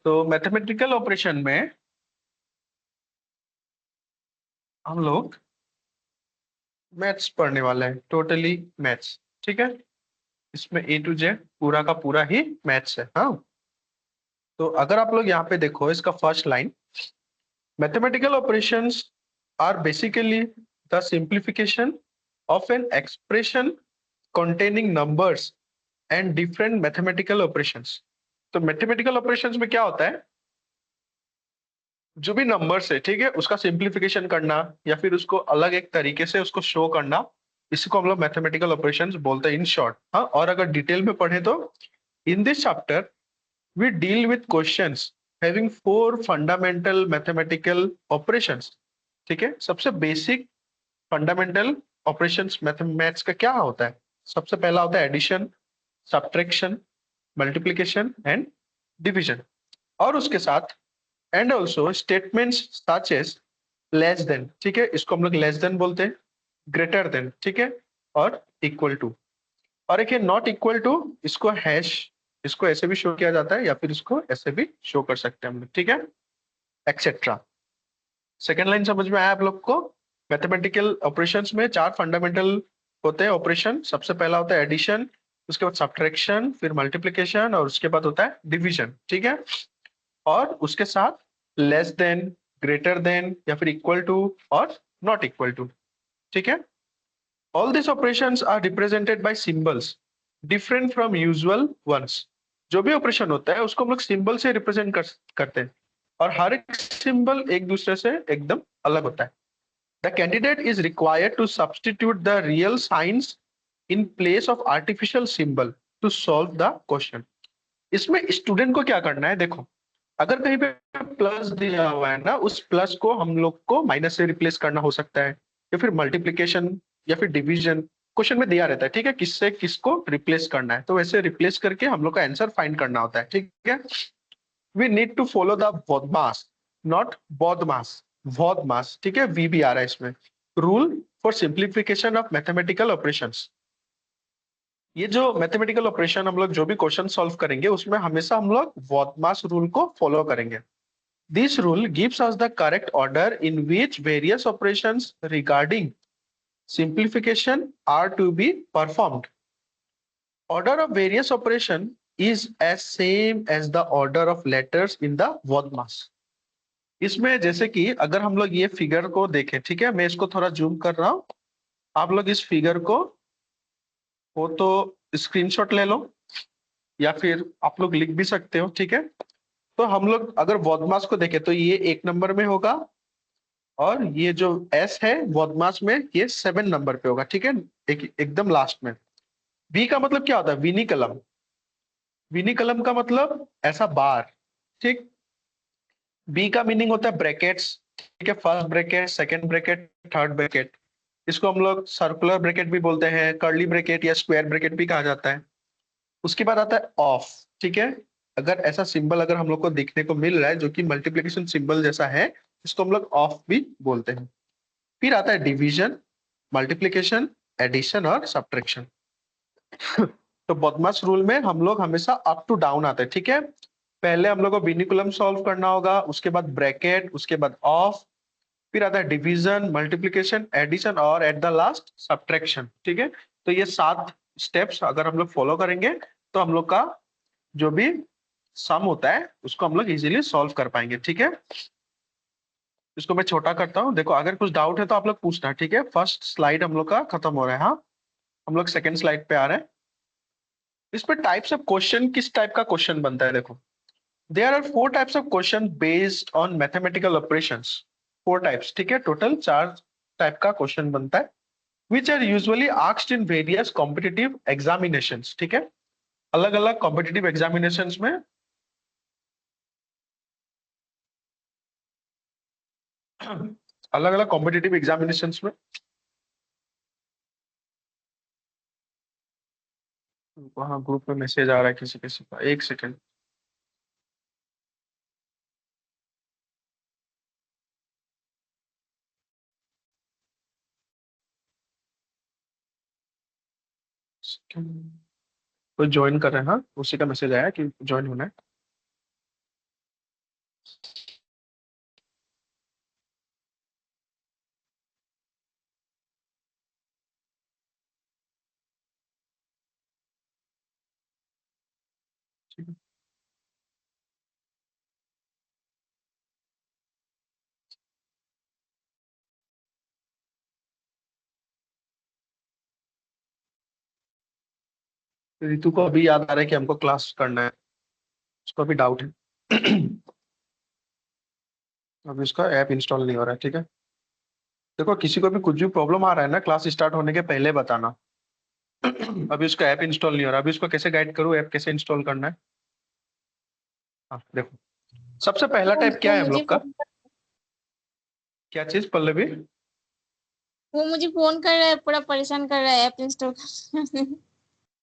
तो mathematical operation में हम लोग मैथ्स पढ़ने वाले हैं, टोटली मैथ्स। ठीक है, इसमें ए टू जेड पूरा का पूरा ही मैथ्स है। हाँ, तो अगर आप लोग यहाँ पे देखो इसका first line, mathematical operations are basically the simplification of an expression containing numbers and different mathematical operations। तो मैथमेटिकल ऑपरेशंस में क्या होता है, जो भी नंबर्स है, ठीक है, उसका सिंप्लीफिकेशन करना या फिर उसको अलग एक तरीके से उसको शो करना, इसी को हम लोग मैथमेटिकल ऑपरेशंस बोलते हैं इन शॉर्ट। हाँ, और अगर डिटेल में पढ़े तो in this chapter we deal with questions having four fundamental mathematical operations. ठीक है, सबसे बेसिक फंडामेंटल ऑपरेशंस मैथ्स का क्या होता है? सबसे पहला होता है addition, subtraction, multiplication and division. और उसके साथ and also statements such as less than, ठीक है, इसको हम लोग लेस देन बोलते हैं, ग्रेटर देन, ठीक है, और इक्वल टू। और एक है नॉट इक्वल टू, इसको हैश, इसको ऐसे भी शो किया जाता है या फिर इसको ऐसे भी शो कर सकते हैं हम लोग, ठीक है, एक्सेट्रा। सेकेंड लाइन समझ में आया आप लोग को? मैथमेटिकल ऑपरेशंस में चार फंडामेंटल होते हैं ऑपरेशन। सबसे पहला होता है एडिशन, उसके बाद सब्ट्रैक्शन, फिर मल्टीप्लिकेशन, और उसके बाद होता है डिवीजन। ठीक है, और उसके साथ लेस देन, ग्रेटर देन या फिर इक्वल टू और नॉट इक्वल टू। ठीक है, all this operations are represented by symbols different from usual ones. जो भी ऑपरेशन होता है उसको हम लोग सिंबल से रिप्रेजेंट करते हैं, और हर एक सिंबल एक दूसरे से एकदम अलग होता है। The candidate is required to substitute the real signs in place of artificial symbol to solve the question. इसमें स्टूडेंट को क्या करना है, देखो, अगर कहीं पे प्लस दिया हुआ है ना, उस प्लस को हम लोग को माइनस से रिप्लेस करना हो सकता है, या फिर मल्टीप्लिकेशन या फिर डिवीजन क्वेश्चन में दिया रहता है, ठीक है, किससे किसको रिप्लेस करना है, तो वैसे रिप्लेस करके हम लोग का आंसर फाइंड करना होता है। ठीक है, we need to follow the BODMAS, not BODMAS, BODMAS, ठीक है, वी भी आ रहा है इसमें, rule for simplification of mathematical operations. ये जो मैथमेटिकल ऑपरेशन हम लोग जो भी क्वेश्चन सॉल्व करेंगे उसमें हमेशा हम लोग बॉडमास रूल को फॉलो करेंगे। This rule gives us the correct order in which various operations regarding simplification are to be performed. Order of various operation is as same as the order of letters in the word mass। इसमें जैसे कि अगर हम लोग ये figure को देखें, ठीक है, मैं इसको थोड़ा जूम कर रहा हूं, आप लोग इस फिगर को हो तो स्क्रीनशॉट ले लो या फिर आप लोग लिख भी सकते हो। ठीक है, तो हम लोग अगर वॉडमास को देखें तो ये एक नंबर में होगा, और ये जो एस है बदमाश में ये 7 नंबर पे होगा। ठीक है, एकदम लास्ट में। वी का मतलब क्या होता है? विनी कलम। विनी कलम का मतलब ऐसा बार। ठीक, बी का मीनिंग होता है ब्रैकेट्स। ठीक है, first bracket, second bracket, third bracket. इसको हम लोग सर्कुलर ब्रैकेट भी बोलते हैं, कर्ली ब्रैकेट या स्क्वायर ब्रैकेट भी कहा जाता है। उसके बाद आता है ऑफ। ठीक है, अगर ऐसा सिंबल अगर हम लोग को देखने को मिल रहा है जो कि मल्टीप्लिकेशन सिंबल जैसा है, इसको हम लोग ऑफ भी बोलते हैं। फिर आता है डिवीजन, मल्टीप्लिकेशन, एडिशन और सब्ट्रैक्शन। तो बदमाश रूल में हम लोग हमेशा अप टू डाउन आते हैं। ठीक है, पहले हम लोग को विनिकुलम सॉल्व करना होगा, उसके बाद ब्रैकेट, उसके बाद ऑफ, फिर आता है डिवीजन, मल्टीप्लिकेशन, एडिशन और एट द लास्ट सब्ट्रैक्शन। ठीक है, तो ये 7 स्टेप्स अगर हम लोग फॉलो करेंगे तो हम लोग का जो भी सम होता है उसको हम लोग इजीली सॉल्व कर पाएंगे। ठीक है, इसको मैं छोटा करता हूँ, देखो अगर कुछ डाउट है तो आप लोग पूछना। ठीक है, फर्स्ट स्लाइड हम लोग का खत्म हो रहा है। हाँ, हम लोग सेकंड स्लाइड पे आ रहे हैं। इस पे टाइप्स ऑफ क्वेश्चन, किस टाइप का क्वेश्चन बनता है, देखो, there are 4 types of question based on mathematical operations. 4 types, ठीक है, टोटल 4 टाइप का क्वेश्चन बनता है, which are usually asked in various competitive examinations. ठीक है, अलग अलग कॉम्पिटिटिव एग्जामिनेशंस में अलग अलग कॉम्पिटिटिव एग्जामिनेशंस में। वहाँ ग्रुप में मैसेज आ रहा है किसी किसी का, एक सेकंड। कोई ज्वाइन कर रहे हैं? हाँ, उसी का मैसेज आया कि ज्वाइन होना है। रितु को अभी याद आ रहा है कि हमको क्लास करना है, उसको अभी डाउट है। अभी उसका ऐप इंस्टॉल नहीं हो रहा है, ठीक है। देखो किसी को भी कुछ भी प्रॉब्लम आ रहा है ना, क्लास स्टार्ट होने के पहले बताना। अभी उसका ऐप इंस्टॉल नहीं हो रहा, अभी उसको कैसे गाइड करूँ ऐप कैसे इंस्टॉल करना है। हाँ देखो, सबसे पहला वो टाइप क्या वो है हम मुझे लोग का? क्या चीज पल्लवी? वो मुझे फोन कर रहा है, पूरा परेशान कर रहा है ऐप इंस्टॉल कर।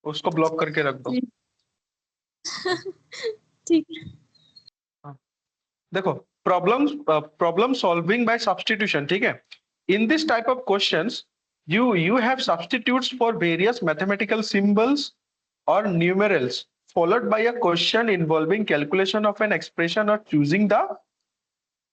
उसको ब्लॉक करके रख दो। ठीक है। हाँ, देखो, प्रॉब्लम सॉल्विंग बाय सब्स्टिट्यूशन, ठीक है। In this type of questions you have substitutes for various mathematical symbols or numerals followed by a question involving calculation of an expression or choosing the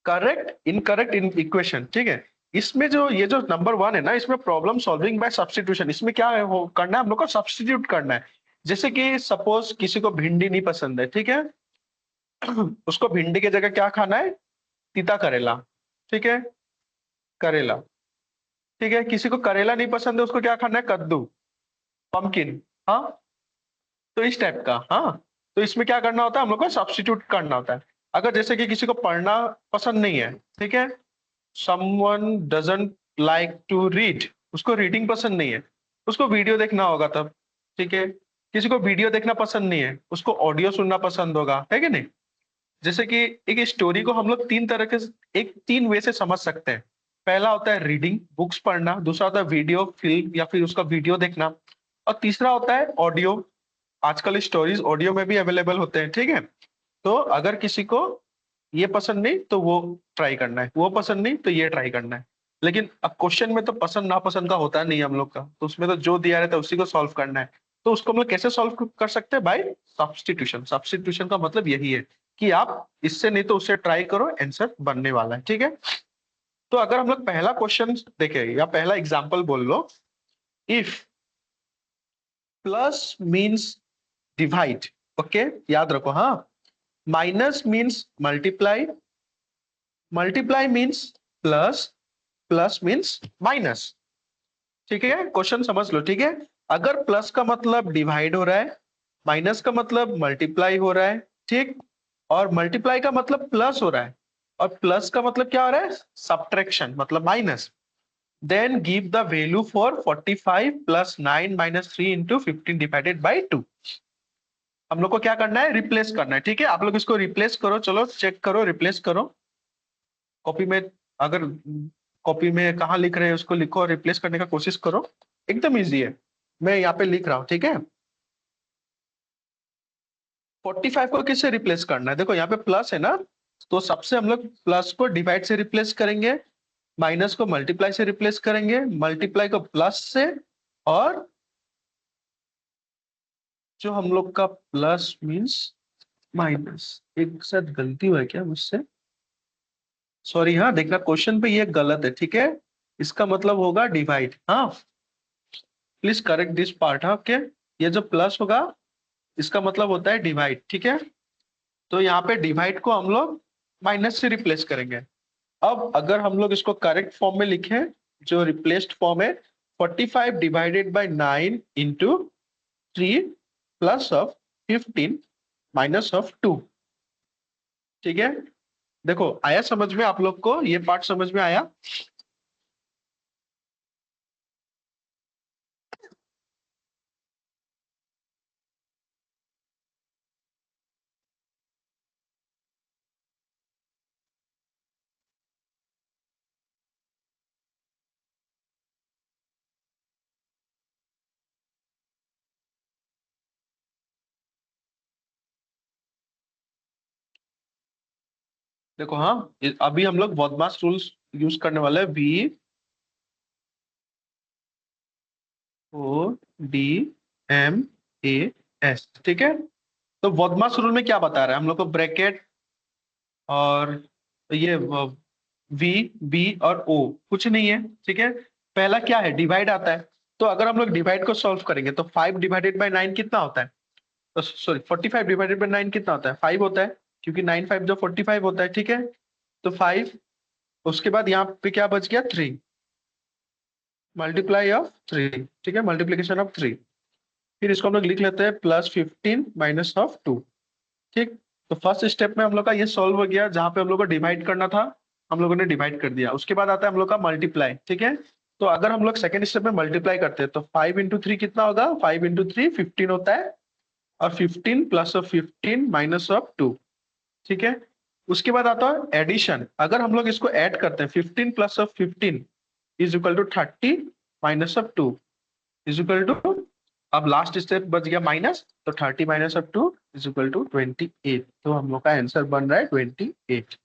correct incorrect in equation, ठीक है। इसमें जो ये जो number one है ना, इसमें problem solving bye substitution, इसमें क्या है वो करना है हम लोग को, सब्स्टिट्यूट करना है। जैसे कि सपोज किसी को भिंडी नहीं पसंद है, ठीक है। उसको भिंडी की जगह क्या खाना है? तीता करेला, ठीक है। करेला, ठीक है। किसी को करेला नहीं पसंद है, उसको क्या खाना है? कद्दू, पंपकिन। हाँ, तो इस टाइप का। हाँ, तो इसमें क्या करना होता है हम लोग को? सब्स्टिट्यूट करना होता है। अगर जैसे कि किसी को पढ़ना पसंद नहीं है, ठीक है, someone doesn't like to read, उसको रीडिंग पसंद नहीं है, उसको वीडियो देखना होगा तब, ठीक है। किसी को वीडियो देखना पसंद नहीं है, उसको ऑडियो सुनना पसंद होगा, है कि नहीं। जैसे कि एक स्टोरी को हम लोग तीन तरह के, एक तीन वे से समझ सकते हैं। पहला होता है रीडिंग, बुक्स पढ़ना। दूसरा होता है वीडियो, फिल्म या फिर उसका वीडियो देखना। और तीसरा होता है ऑडियो। आजकल स्टोरीज ऑडियो में भी अवेलेबल होते हैं, ठीक है। तो अगर किसी को ये पसंद नहीं तो वो ट्राई करना है, वो पसंद नहीं तो ये ट्राई करना है। लेकिन अब क्वेश्चन में तो पसंद नापसंद का होता नहीं हम लोग का, तो उसमें तो जो दिया रहता है उसी को सॉल्व करना है। तो उसको हम लोग कैसे सॉल्व कर सकते हैं? Bye substitution. सब्स्टिट्यूशन का मतलब यही है कि आप इससे नहीं तो उससे ट्राई करो, आंसर बनने वाला है, ठीक है। तो अगर हम लोग पहला क्वेश्चन देखें या पहला एग्जाम्पल बोल लो, if plus means divide, okay, याद रखो। हाँ, minus means multiply, multiply means plus, plus means minus, ठीक है। क्वेश्चन समझ लो, ठीक है। अगर प्लस का मतलब डिवाइड हो रहा है, माइनस का मतलब मल्टीप्लाई हो रहा है, ठीक, और मल्टीप्लाई का मतलब प्लस हो रहा है, और प्लस का मतलब क्या हो रहा है? सब्ट्रैक्शन, मतलब minus. Then give the value for 45 plus 9 minus 3 into 15 divided by 2। हम लोग को क्या करना है? रिप्लेस करना है, ठीक है। आप लोग इसको रिप्लेस करो, चलो चेक करो, रिप्लेस करो कॉपी में। अगर कॉपी में कहाँ लिख रहे हैं उसको लिखो और रिप्लेस करने का कोशिश करो, एकदम इजी है। मैं यहाँ पे लिख रहा हूँ, ठीक है। 45 को किससे रिप्लेस करना है? देखो यहाँ पे प्लस है ना, तो सबसे हम लोग प्लस को डिवाइड से रिप्लेस करेंगे, माइनस को मल्टीप्लाई से रिप्लेस करेंगे, मल्टीप्लाई को प्लस से, और जो हम लोग का प्लस मीन्स माइनस। एक साथ गलती हुआ है क्या मुझसे? सॉरी, हाँ देखना क्वेश्चन पे ये गलत है, ठीक है। इसका मतलब होगा डिवाइड। हाँ, प्लीज करेक्ट दिस पार्ट। हाँ, ओके। ये जो प्लस होगा इसका मतलब होता है डिवाइड, ठीक है। तो यहाँ पे डिवाइड को हम लोग माइनस से रिप्लेस करेंगे। अब अगर हम लोग इसको करेक्ट फॉर्म में लिखें, जो रिप्लेस्ड फॉर्म है, 45 divided by 9 into 3 plus of 15 minus of 2, ठीक है। देखो आया समझ में आप लोग को? ये पार्ट समझ में आया? देखो, हाँ, अभी हम लोग बॉडमास रूल्स यूज करने वाले हैं, BODMAS, ठीक है। तो बॉडमास रूल में क्या बता रहा है हम लोग को? ब्रैकेट और ये V, B और O कुछ नहीं है, ठीक है। पहला क्या है? डिवाइड आता है। तो अगर हम लोग डिवाइड को सॉल्व करेंगे तो 5 डिवाइडेड बाई 9 कितना होता है? सॉरी 45 डिवाइडेड बाय 9 कितना होता है? 5 होता है, क्योंकि 9 5 जो 45 होता है, ठीक है। तो 5, उसके बाद यहाँ पे क्या बच गया? 3, मल्टीप्लाई ऑफ 3, ठीक है, मल्टीप्लीकेशन ऑफ 3। फिर इसको हम लोग लिख लेते हैं +15 माइनस ऑफ 2, ठीक। तो फर्स्ट स्टेप में हम लोग का ये सॉल्व हो गया, जहां पे हम लोग को डिवाइड करना था, हम लोगों ने डिवाइड कर दिया। उसके बाद आता है हम लोग का मल्टीप्लाई, ठीक है। तो अगर हम लोग सेकंड स्टेप में मल्टीप्लाई करते हैं तो 5 इंटू 3 कितना होगा? 5 इंटू 3 15 होता है, और 15 प्लस ऑफ 15 माइनस ऑफ 2, ठीक है। उसके बाद आता है एडिशन। अगर हम लोग इसको ऐड करते हैं 15 plus of 15 is equal to 30 minus of 2 is equal to, अब लास्ट स्टेप बच गया माइनस, तो 30 minus of 2 is equal to 28। तो हम लोग का आंसर बन रहा है 28।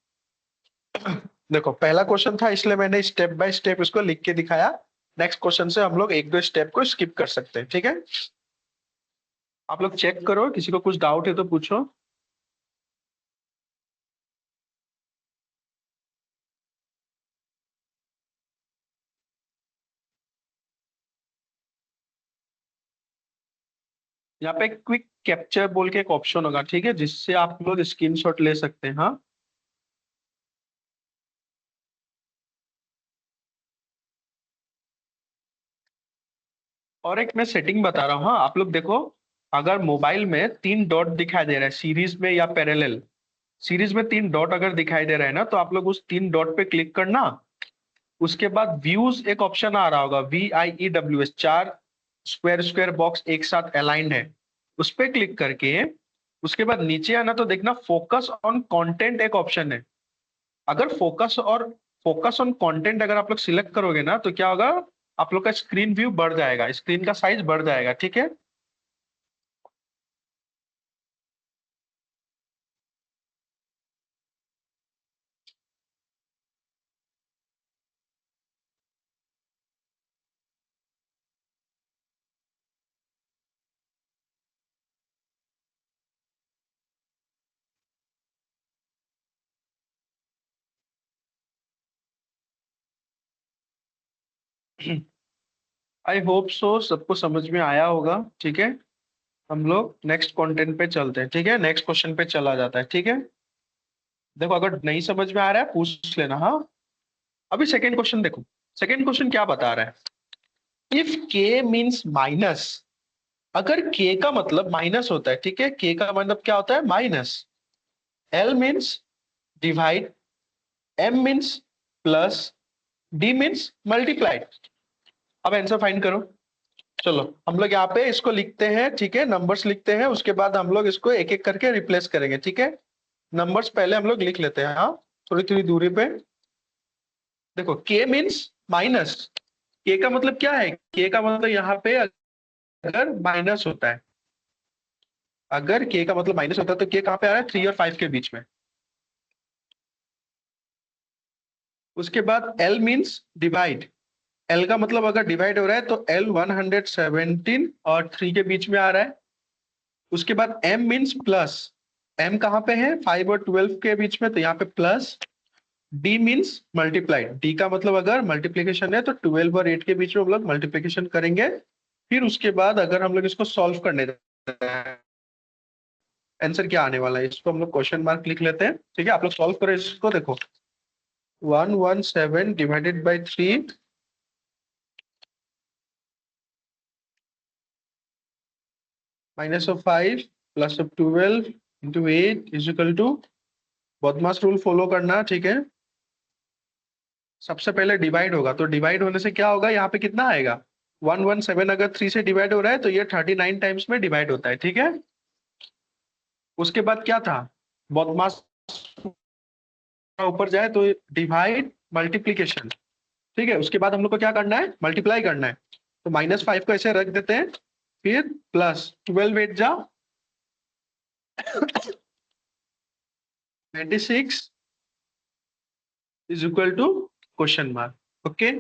देखो पहला क्वेश्चन था, इसलिए मैंने स्टेप बाय स्टेप इसको लिख के दिखाया। नेक्स्ट क्वेश्चन से हम लोग एक दो स्टेप को स्किप कर सकते हैं, ठीक है। आप लोग चेक करो, किसी को कुछ डाउट है तो पूछो। यहाँ पे क्विक कैप्चर बोल के एक ऑप्शन होगा, ठीक है, जिससे आप लोग स्क्रीनशॉट ले सकते हैं। हाँ, और एक मैं सेटिंग बता रहा हूँ। हाँ, आप लोग देखो, अगर मोबाइल में 3 डॉट दिखाई दे रहा है सीरीज में या पैरेलल, सीरीज में 3 डॉट अगर दिखाई दे रहा है ना, तो आप लोग उस 3 डॉट पे क्लिक करना। उसके बाद व्यूज एक ऑप्शन आ रहा होगा, VIEWS, 4 स्क्वायर स्क्वायर बॉक्स एक साथ अलाइंड है, उस पे क्लिक करके उसके बाद नीचे आना, तो देखना फोकस ऑन कंटेंट एक ऑप्शन है। अगर फोकस ऑन कंटेंट अगर आप लोग सिलेक्ट करोगे ना, तो क्या होगा? आप लोग का स्क्रीन व्यू बढ़ जाएगा, स्क्रीन का साइज बढ़ जाएगा, ठीक है। आई होप सो सबको समझ में आया होगा, ठीक है। हम लोग नेक्स्ट कंटेंट पे चलते हैं, ठीक है, नेक्स्ट क्वेश्चन पे चला जाता है, ठीक है। देखो अगर नहीं समझ में आ रहा है पूछ लेना। हाँ, अभी सेकंड क्वेश्चन देखो। सेकंड क्वेश्चन क्या बता रहा है? इफ के मीन्स माइनस, अगर के का मतलब माइनस होता है, ठीक है, के का मतलब क्या होता है? Minus. L means divide, M means plus, D means multiply. अब आंसर फाइंड करो। चलो हम लोग यहाँ पे इसको लिखते हैं, ठीक है, नंबर्स लिखते हैं, उसके बाद हम लोग इसको एक एक करके रिप्लेस करेंगे, ठीक है। नंबर्स पहले हम लोग लिख लेते हैं, हाँ, थोड़ी थोड़ी दूरी पे। देखो के मीन्स माइनस, के का मतलब क्या है? के का मतलब यहाँ पे अगर माइनस होता है, अगर के का मतलब माइनस होता है, तो के कहाँ पे आ रहा है? 3 और 5 के बीच में। उसके बाद एल मीन्स डिवाइड, एल का मतलब अगर डिवाइड हो रहा है तो एल 117 और 3 के बीच में आ रहा है। उसके बाद एम मीन्स प्लस, एम कहाँ पे है? 5 और 12 के बीच में, तो यहाँ पे plus. D means multiply, D का मतलब अगर मल्टीप्लीकेशन है तो 12 और 8 के बीच में हम लोग मल्टीप्लीकेशन करेंगे। फिर उसके बाद अगर हम लोग इसको सॉल्व करने आंसर क्या आने वाला है, इसको हम लोग क्वेश्चन मार्क लिख लेते हैं, ठीक है। आप लोग सॉल्व करो इसको। देखो 117 divided by 3 minus of 5 plus of 12 into 8 is equal to, BODMAS rule follow करना, ठीक है। सबसे पहले डिवाइड होगा, तो डिवाइड होने से क्या होगा? यहाँ पे कितना आएगा? 117 अगर 3 से डिवाइड हो रहा है तो ये 39 टाइम्स में डिवाइड होता है, ठीक है। उसके बाद क्या था? बदमाश ऊपर जाए तो डिवाइड मल्टीप्लीकेशन, ठीक है। उसके बाद हम लोग को क्या करना है? मल्टीप्लाई करना है। तो -5 को ऐसे रख देते हैं, फिर प्लस 12 8 जा 96 is equal to question mark, okay.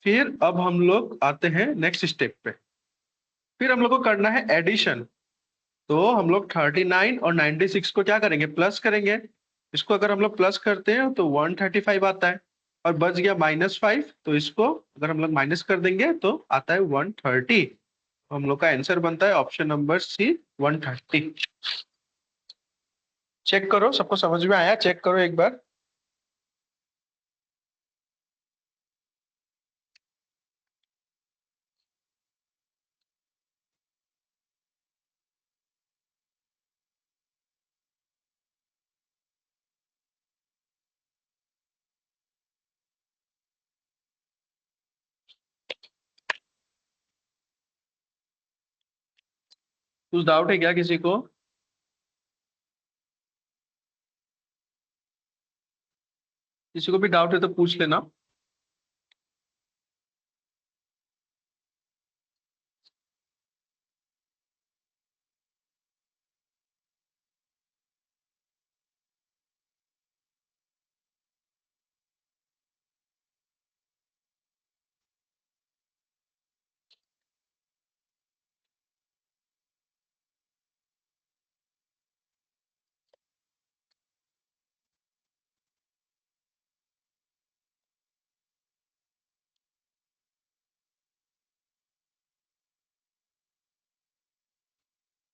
फिर अब हम लोग आते हैं नेक्स्ट स्टेप पे। फिर हम लोग को करना है एडिशन। तो हम लोग 39 और 96 को क्या करेंगे? प्लस करेंगे। इसको अगर हम लोग प्लस करते हैं तो 135 आता है, और बच गया -5, तो इसको अगर हम लोग माइनस कर देंगे तो आता है 130। हम लोग का आंसर बनता है ऑप्शन नंबर सी, 130। चेक करो, सबको समझ में आया? चेक करो एक बार। कुछ डाउट है क्या किसी को? किसी को भी डाउट है तो पूछ लेना।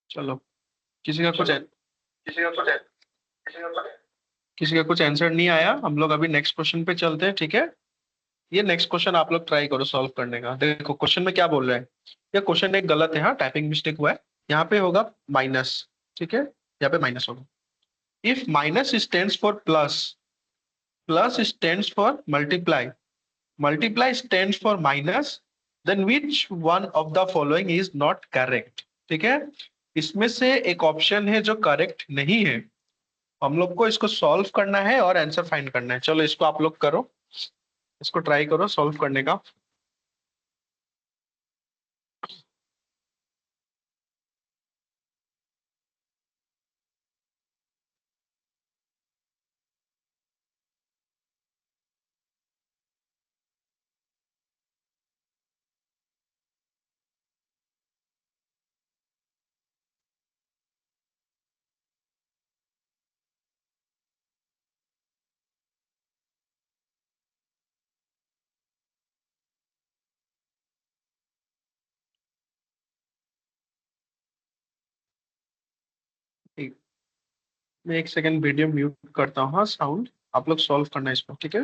चलो, किसी का कुछ किसी का कुछ किसी का कुछ आंसर नहीं आया, हम लोग अभी नेक्स्ट क्वेश्चन पे चलते हैं, ठीक है? ये नेक्स्ट क्वेश्चन आप लोग ट्राई करो सॉल्व करने का। देखो क्वेश्चन में क्या बोल रहा है। ये क्वेश्चन एक गलत है, हाँ, टाइपिंग मिस्टेक हुआ है। यहाँ पे होगा माइनस, ठीक है, यहाँ पे माइनस होगा। If minus stands for plus, plus stands for multiply, multiply stands for minus, then which one of the following is not correct? ठीक है, इसमें से एक ऑप्शन है जो करेक्ट नहीं है। हम लोग को इसको सॉल्व करना है और आंसर फाइंड करना है। चलो इसको आप लोग करो, इसको ट्राई करो सॉल्व करने का। ठीक, मैं एक सेकंड वीडियो म्यूट करता हूँ, हाँ, साउंड। आप लोग सॉल्व करना है इसको, ठीक है?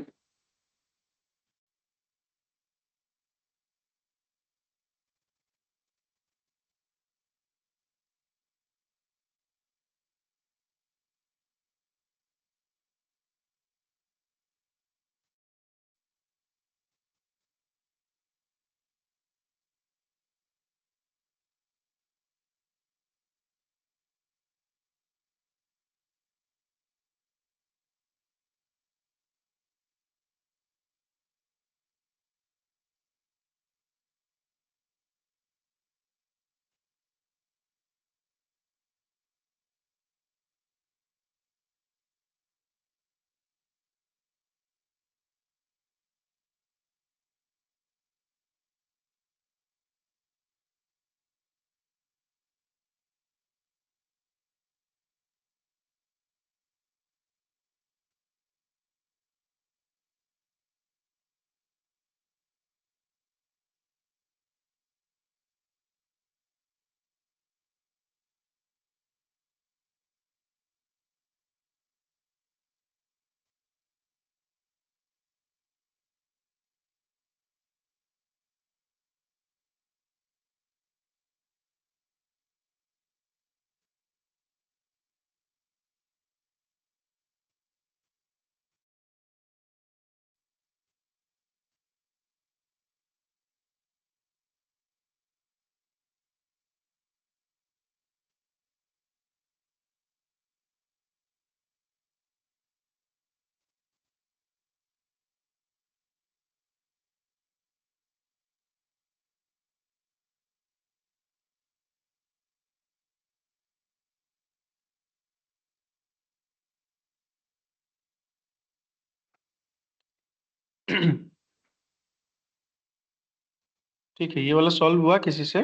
ठीक है, ये वाला सॉल्व हुआ किसी से?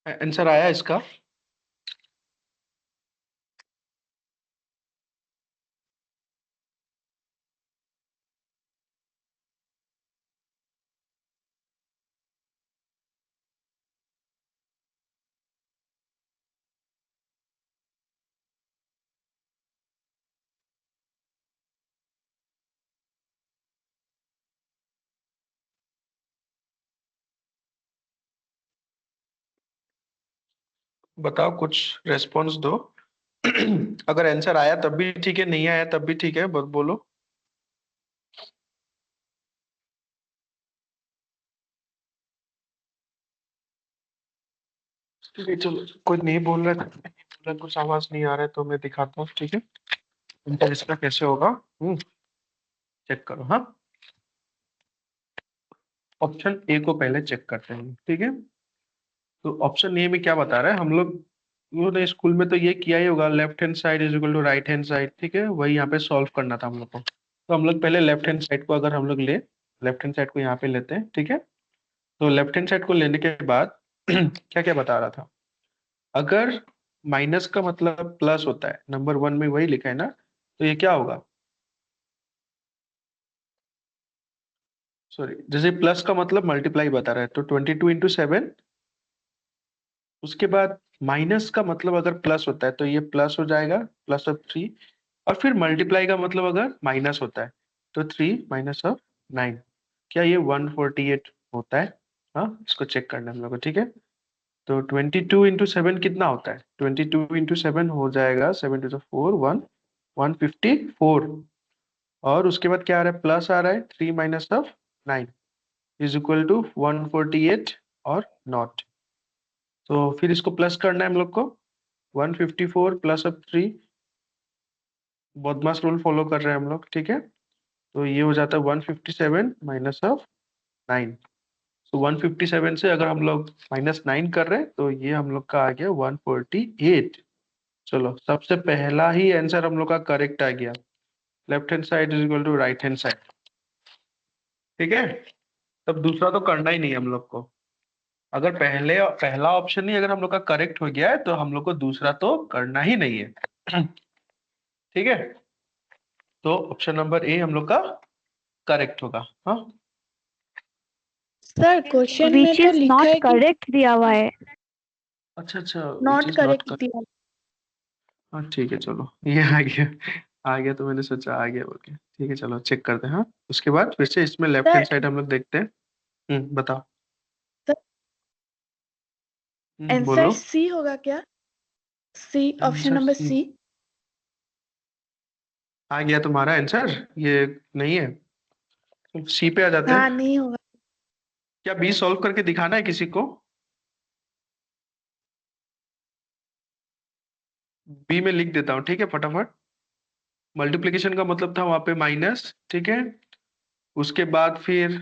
आंसर आया इसका? बताओ, कुछ रेस्पॉन्स दो। अगर आंसर आया तब भी ठीक है, नहीं आया तब भी ठीक है, बस बोलो। ठीक है चलो, कोई नहीं बोल रहा है, नहीं बोल रहा है, कुछ आवाज नहीं आ रहा है तो मैं दिखाता हूँ, ठीक है। इंटर इसका कैसे होगा, चेक करो, हाँ। ऑप्शन ए को पहले चेक करते हैं, ठीक है। तो ऑप्शन ए में क्या बता रहा है, हम लोग ने स्कूल में तो ये किया ही होगा, left hand side is equal to right hand side, ठीक है। वही यहाँ पे सॉल्व करना था हम लोग को। तो हम लोग पहले लेफ्ट हैंड साइड को अगर हम लोग ले, लेफ्ट हैंड साइड को यहाँ पे लेते हैं, ठीक है। तो लेफ्ट हैंड साइड को लेने के बाद क्या क्या बता रहा था, अगर माइनस का मतलब प्लस होता है, नंबर वन में वही लिखा है ना, तो ये क्या होगा, सॉरी, जैसे प्लस का मतलब मल्टीप्लाई बता रहा है तो 22 × 7। उसके बाद माइनस का मतलब अगर प्लस होता है तो ये प्लस हो जाएगा, +3। और फिर मल्टीप्लाई का मतलब अगर माइनस होता है तो 3 - 9। क्या ये 148 होता है? हाँ, इसको चेक करना है हम लोग को, ठीक है। तो 22 × 7 कितना होता है? 22 × 7 हो जाएगा 7 × 4 1 154। और उसके बाद क्या आ रहा है, प्लस आ रहा है, 3 - 9 इज इक्वल टू 148 और नॉट। तो फिर इसको प्लस करना है हम लोग को, 154 +3, बदमाश रूल फॉलो कर रहे हैं हम लोग, ठीक है। तो ये हो जाता है 157 -9। तो 157 से अगर हम लोग -9 कर रहे हैं तो ये हम लोग का आ गया 148। चलो, सबसे पहला ही आंसर हम लोग का करेक्ट आ गया, left hand side is equal to right hand side, ठीक है। तब दूसरा तो करना ही नहीं है हम लोग को। अगर पहला ऑप्शन ही अगर हम लोग का करेक्ट हो गया है तो हम लोग को दूसरा तो करना ही नहीं है। ठीक है, तो ऑप्शन नंबर ए हम लोग का करेक्ट होगा, हाँ। सर क्वेश्चन में विच तो इज लिखा नॉट है कि करेक्ट दिया हुआ है। अच्छा अच्छा, which not is not correct correct. दिया। हाँ ठीक है, चलो ये आ गया, आ गया तो मैंने सोचा आ गया बोल के, ठीक है चलो चेक करते हैं, हाँ। उसके बाद फिर से इसमें लेफ्ट हैंड सर साइड हम लोग देखते हैं। बताओ। सर आंसर बोलो। सी होगा क्या? सी, ऑप्शन आंसर नंबर सी सी। आ गया तुम्हारा आंसर, ये नहीं है, तो सी पे आ जाते हाँ, हैं। नहीं होगा। क्या बी सॉल्व करके दिखाना है किसी को? बी में लिख देता हूँ, ठीक है, फटाफट। मल्टीप्लिकेशन का मतलब था वहां पे माइनस, ठीक है। उसके बाद फिर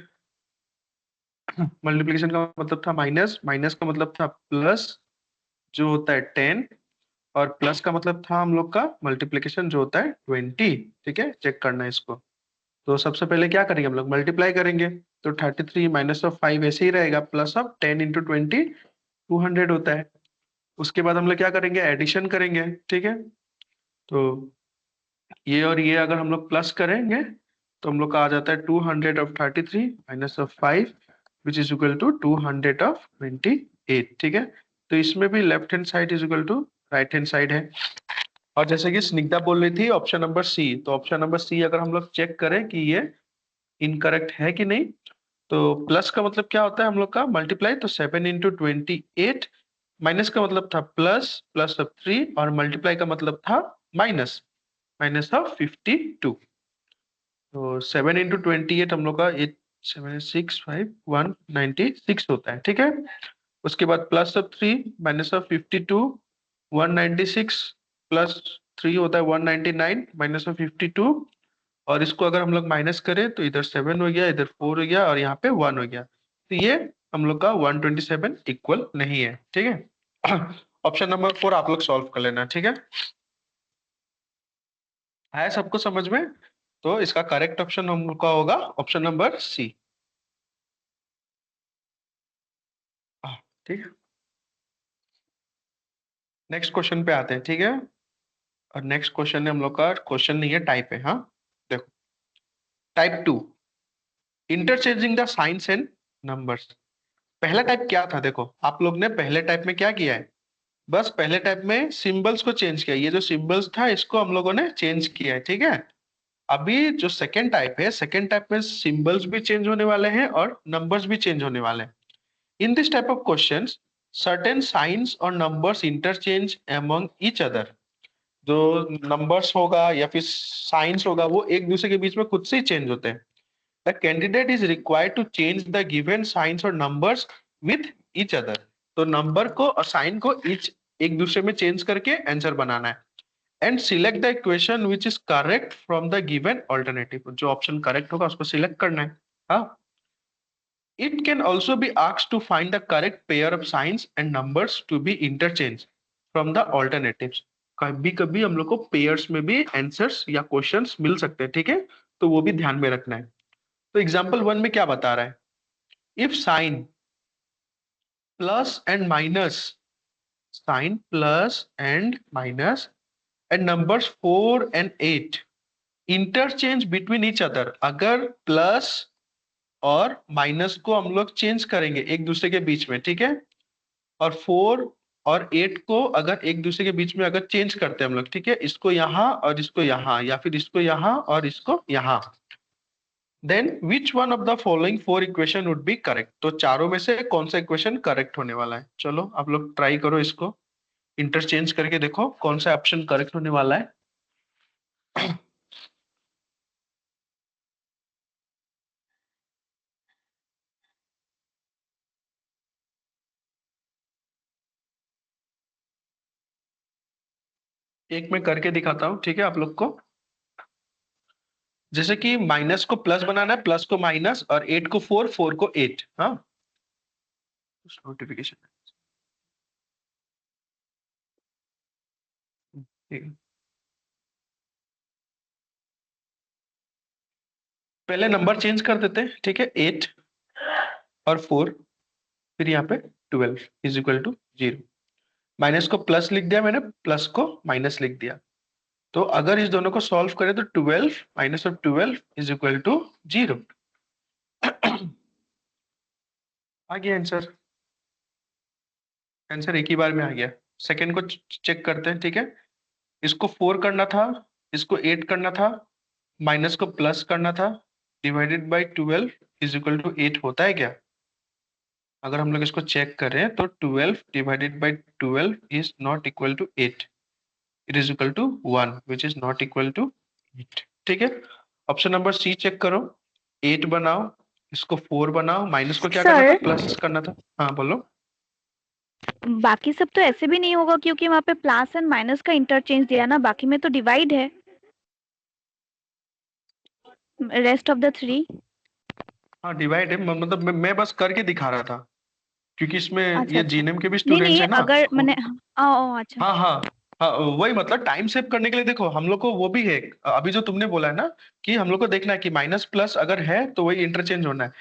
मल्टीप्लिकेशन का मतलब था माइनस, माइनस का मतलब था प्लस जो होता है 10, और प्लस का मतलब था हम लोग का मल्टीप्लिकेशन जो होता है 20, ठीक है। चेक करना है इसको। तो सबसे पहले क्या करेंगे हम लोग, मल्टीप्लाई करेंगे। तो 33 -5 ऐसे ही रहेगा, +10 × 20 200 होता है। उसके बाद हम लोग क्या करेंगे, एडिशन करेंगे, ठीक है। तो ये और ये अगर हम लोग प्लस करेंगे तो हम लोग का आ जाता है 200 of 33 -5 which is equal to 200 of 28, ठीक है। तो इसमें भी left hand side is equal to right hand side है। और जैसे कि स्निग्धा बोल रही थी ऑप्शन नंबर सी, तो ऑप्शन नंबर सी अगर हम लोग चेक करें कि ये इनकरेक्ट है कि नहीं, तो प्लस का मतलब क्या होता है हम लोग का मल्टीप्लाई, तो 7 × 28, माइनस का मतलब था प्लस, +3, और मल्टीप्लाई का मतलब था माइनस, -52। तो 7 × 28 हम लोग का 8 7 6 5 196 होता है, ठीक है। उसके बाद +3 -52 196, +3 होता है 199 -52। और इसको अगर हम लोग माइनस करें तो इधर 7 हो गया, इधर 4 हो गया, और यहाँ पे 1 हो गया। तो ये हम लोग का 127 इक्वल नहीं है, ठीक है। ऑप्शन नंबर 4 आप लोग सॉल्व कर लेना, ठीक है। आया सबको समझ में? तो इसका करेक्ट ऑप्शन हम लोग का होगा ऑप्शन नंबर सी, ठीक है। नेक्स्ट क्वेश्चन पे आते हैं, ठीक है। और नेक्स्ट क्वेश्चन है हम लोग का, क्वेश्चन नहीं है, टाइप है, हाँ। देखो, type 2, interchanging the science and numbers. पहला टाइप क्या था, देखो आप लोग ने पहले टाइप में क्या किया है, बस पहले टाइप में सिंबल्स को चेंज किया, ये जो सिंबल्स था इसको हम लोगों ने चेंज किया है, ठीक है। अभी जो सेकेंड टाइप है, सेकेंड टाइप में सिंबल्स भी चेंज होने वाले हैं और नंबर्स भी चेंज होने वाले हैं। In this type of questions certain signs or numbers interchange among each other. जो नंबर्स होगा या फिर साइंस होगा वो एक दूसरे के बीच में खुद से ही चेंज होते हैं. The candidate is required to change the given signs or numbers with each other. तो नंबर को और साइन को एक दूसरे में चेंज करके आंसर बनाना है. And select the equation which is correct from the given alternative. जो ऑप्शन करेक्ट होगा उसको सिलेक्ट करना है. हाँ. It can also be asked to find the correct pair of signs and numbers to be interchanged from the alternatives. कभी कभी हम लोग को पेयर्स में भी आंसर्स या क्वेश्चंस मिल सकते हैं. ठीक है, तो वो भी ध्यान में रखना है. तो एग्जांपल 1 में क्या बता रहा है? If sign plus and minus, sign plus and minus and numbers 4 and 8 interchange between each other. अगर प्लस और माइनस को हम लोग चेंज करेंगे एक दूसरे के बीच में, ठीक है, और 4 और 8 को अगर एक दूसरे के बीच में अगर चेंज करते हैं हम लोग, ठीक है, इसको यहाँ और इसको यहाँ, या फिर इसको यहाँ और इसको यहाँ, then which one of the following 4 equation would be correct. तो चारों में से कौन सा इक्वेशन करेक्ट होने वाला है? चलो आप लोग ट्राई करो, इसको इंटरचेंज करके देखो कौन सा ऑप्शन करेक्ट होने वाला है. एक मैं करके दिखाता हूँ, ठीक है, आप लोग को. जैसे कि माइनस को प्लस बनाना है, प्लस को माइनस, और 8 को 4, 4 को 8. हाँ, नोटिफिकेशन. ठीक है, पहले नंबर चेंज कर देते हैं. ठीक है, 8 और 4, फिर यहाँ पे 12 इज इक्वल टू 0. माइनस को प्लस लिख दिया मैंने, प्लस को माइनस लिख दिया. तो अगर इस दोनों को सॉल्व करें तो 12 minus of 12 is equal to 0. आ गया आंसर. आंसर एक ही बार में आ गया. सेकंड को चेक करते हैं. ठीक है, इसको 4 करना था, इसको 8 करना था, माइनस को प्लस करना था. Divided by 12 is equal to 8 होता है क्या? अगर हम लोग इसको चेक करें तो 12 divided by 12 is not equal to 8. It is equal to 1 which is not equal to 8. ठीक है, ऑप्शन नंबर सी चेक करो. 8 बनाओ, इसको 4 बनाओ, माइनस को क्या करना था? सर प्लस करना था. हाँ बोलो. बाकी सब तो ऐसे भी नहीं होगा क्योंकि वहाँ पे प्लस एंड माइनस का इंटरचेंज दिया ना, बाकी में तो डिवाइड है. Rest of the 3. हाँ डिवाइड है, मतलब मैं बस करके दिखा रहा था क्योंकि इसमें अच्छा ये अच्छा. जीएनएम के भी नहीं स्टूडेंट्स नहीं, है ना. अगर मैंने अच्छा. हाँ हाँ हाँ, वही मतलब टाइम सेव करने के लिए देखो हम लोग को वो भी है. अभी जो तुमने बोला है ना कि हम लोग को देखना है कि माइनस प्लस अगर है तो वही इंटरचेंज होना है.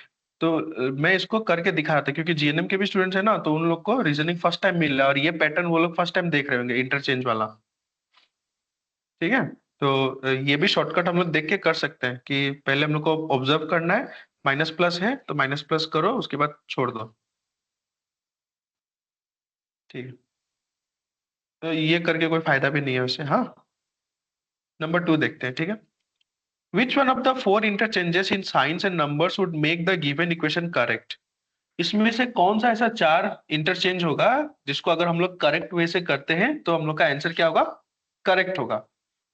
तो मैं इसको करके दिखा रहा था क्योंकि जीएनएम के भी स्टूडेंट्स है ना, तो उन लोग को रीजनिंग फर्स्ट टाइम मिल रहा है और ये पैटर्न वो लोग फर्स्ट टाइम देख रहे होंगे इंटरचेंज वाला. ठीक है, तो ये भी शॉर्टकट हम लोग देख के कर सकते हैं कि पहले हम लोग को ऑब्जर्व करना है. माइनस प्लस है तो माइनस प्लस करो, उसके बाद छोड़ दो. ठीक है, तो ये करके कोई फायदा भी नहीं है वैसे. हाँ, नंबर 2 देखते हैं. ठीक है, which one of the four interchanges in signs and numbers would make the given equation correct. इसमें से कौन सा ऐसा 4 इंटरचेंज होगा जिसको अगर हम लोग करेक्ट वे से करते हैं तो हम लोग का आंसर क्या होगा? करेक्ट होगा.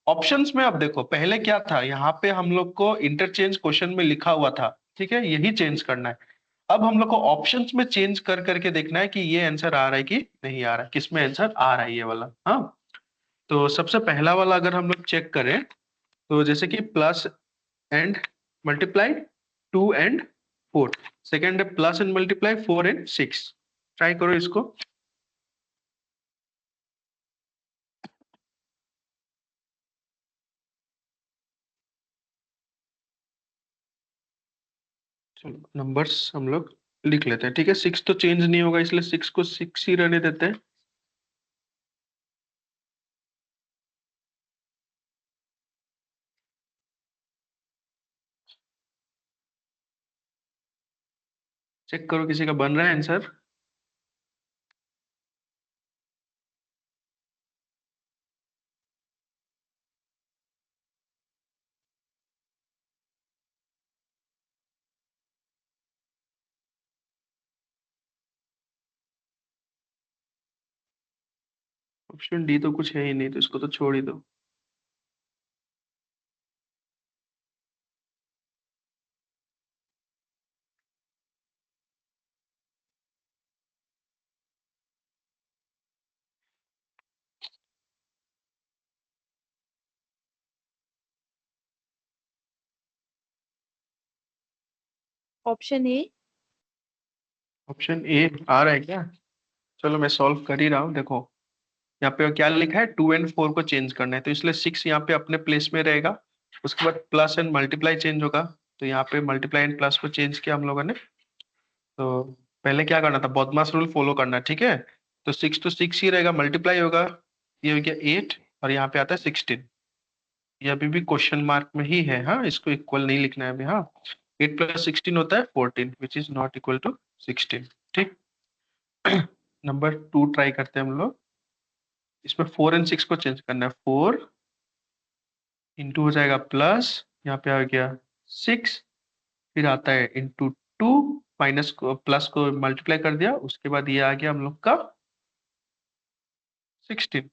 ऑप्शंस में अब देखो, पहले क्या था, यहाँ पे हम लोग को इंटरचेंज क्वेश्चन में लिखा हुआ था. ठीक है, यही चेंज करना है. अब हम लोग को ऑप्शंस में चेंज कर करके देखना है कि ये आंसर आ रहा है कि नहीं आ रहा है, किसमें आंसर आ रहा है ये वाला. हाँ, तो सबसे पहला वाला अगर हम लोग चेक करें तो जैसे कि plus and multiply 2 and 4. Second है plus and multiply 4 and 6. Try करो इसको. चलो नंबर्स हम लोग लिख लेते हैं. ठीक है, 6 तो चेंज नहीं होगा इसलिए 6 को 6 ही रहने देते हैं. चेक करो किसी का बन रहा है आंसर. ऑप्शन डी तो कुछ है ही नहीं, तो इसको तो छोड़ ही दो। Option A. ऑप्शन ए आ रहा है क्या? चलो मैं सॉल्व कर ही रहा हूँ, देखो यहाँ पे क्या लिखा है, 2 और 4 को चेंज करना है, तो इसलिए 6 यहाँ पे अपने प्लेस में रहेगा। उसके बाद प्लस एंड मल्टीप्लाई चेंज होगा, तो यहाँ पे मल्टीप्लाई एंड प्लस को चेंज किया हम लोगों ने। तो पहले क्या करना था, बदमाश रूल फॉलो करना है, ठीक है। तो 6 तो 6 ही रहेगा, मल्टीप्लाई होगा, ये हो गया 8, और यहाँ पे आता है 16। ये अभी भी क्वेश्चन मार्क में ही है, हाँ, इसको इक्वल नहीं लिखना है अभी, हाँ। 8 + 16 होता है 14, which is not equal to 16, ठीक। नंबर 2 ट्राई करते हैं हम लोग। इसमें 4 और 6 को चेंज करना है, 4 इंटू हो जाएगा प्लस, यहाँ पे आ गया 6, फिर आता है इंटू 2, माइनस को प्लस को मल्टीप्लाई कर दिया, उसके बाद ये आ गया हम लोग का 16।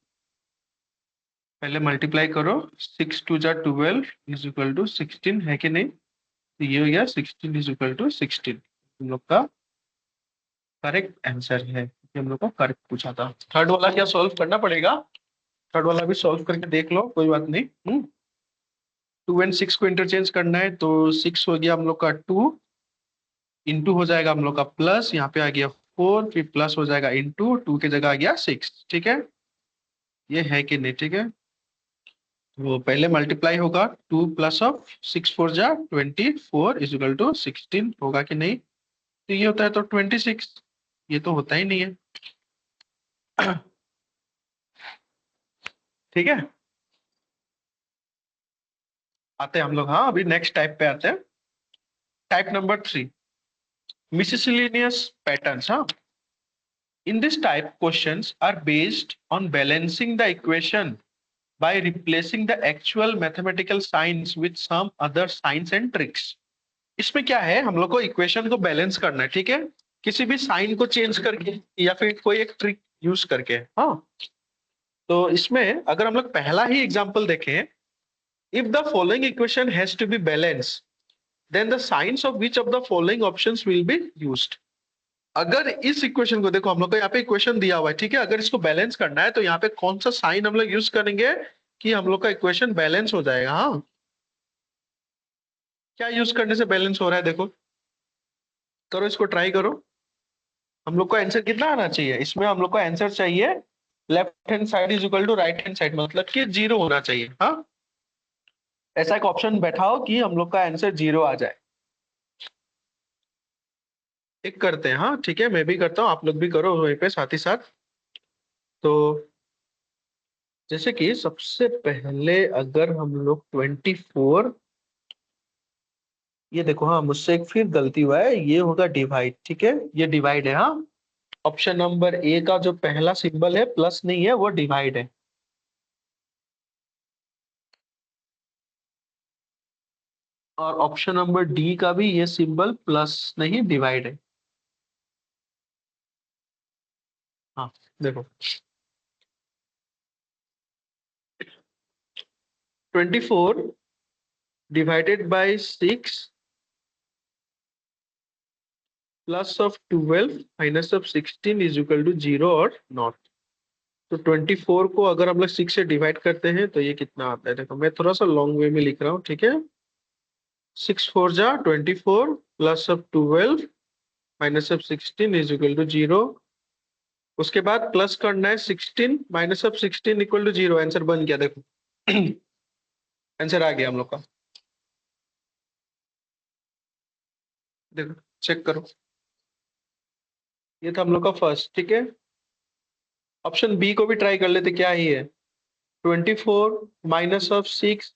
पहले मल्टीप्लाई करो, 6 × 2 = 12 इज इक्वल टू 16, है कि नहीं? तो ये हो गया 16 इज इक्वल टू 16, हम लोग का करेक्ट आंसर है। ये हम लोग को करेक्ट पूछा था। थर्ड वाला क्या सॉल्व करना पड़ेगा? थर्ड वाला भी सॉल्व करके देख लो, कोई बात नहीं। 2 और 6 को इंटरचेंज करना है, तो 6 हो गया हम लोग का 2, इंटू हो जाएगा हम लोग का प्लस, यहाँ पे आ गया 4, फिर प्लस हो जाएगा इंटू 2 की जगह आ गया 6, ठीक है। ये है कि नहीं? ठीक है, वो पहले मल्टीप्लाई होगा, 2 plus of 6 × 4 = 24 is equal to 16, होगा कि नहीं? तो ये होता है तो 26, ये तो होता ही नहीं है। ठीक है, आते हैं हम लोग, हाँ, अभी नेक्स्ट टाइप पे आते हैं। Type number 3, miscellaneous patterns. हाँ, in this type questions are based on balancing the equation by replacing the actual mathematical signs with some other signs and tricks। इसमें क्या है, हम लोग को इक्वेशन को बैलेंस करना है, ठीक है, किसी भी साइन को चेंज करके या फिर कोई एक ट्रिक यूज करके। हाँ, तो इसमें अगर हम लोग पहला ही एग्जांपल देखें, if the following equation has to be balance, then the signs of which of the following options will be used. अगर इस इक्वेशन को देखो, हम लोग को यहाँ पे इक्वेशन दिया हुआ है, ठीक है, अगर इसको बैलेंस करना है तो यहाँ पे कौन सा साइन हम लोग यूज करेंगे कि हम लोग का इक्वेशन बैलेंस हो जाएगा। हाँ, क्या यूज करने से बैलेंस हो रहा है, देखो, करो इसको, ट्राई करो। हम लोग को आंसर कितना आना चाहिए इसमें? हम लोग को आंसर चाहिए left hand side is equal to right hand side, मतलब कि 0 होना चाहिए। हाँ, ऐसा एक ऑप्शन बैठाओ कि हम लोग का आंसर 0 आ जाए। एक करते हैं, हाँ ठीक है, मैं भी करता हूँ, आप लोग भी करो वहीं पे साथ ही साथ। तो जैसे कि सबसे पहले अगर हम लोग 24, ये देखो, हाँ मुझसे एक फिर गलती हुआ है, ये होगा डिवाइड, ठीक है, ये डिवाइड है। हाँ, ऑप्शन नंबर ए का जो पहला सिंबल है प्लस नहीं है, वो डिवाइड है। और ऑप्शन नंबर डी का भी ये सिंबल प्लस नहीं, डिवाइड है। हाँ, देखो 24 divided by 6 plus of 12 minus of 16 is equal to 0 और नॉट। तो 24 को अगर हम लोग 6 से डिवाइड करते हैं तो ये कितना आता है, देखो मैं थोड़ा सा लॉन्ग वे में लिख रहा हूँ, ठीक है। 6 × 4 = 24 plus of 12 minus of 16 is equal to 0। उसके बाद प्लस करना है 16 minus of 16 equal to 0, answer बन गया, देखो। आंसर आ गया हम लोग का, देखो चेक करो, ये था हम लोग का फर्स्ट, ठीक है। ऑप्शन बी को भी ट्राई कर लेते, क्या ही है, 24 minus of 6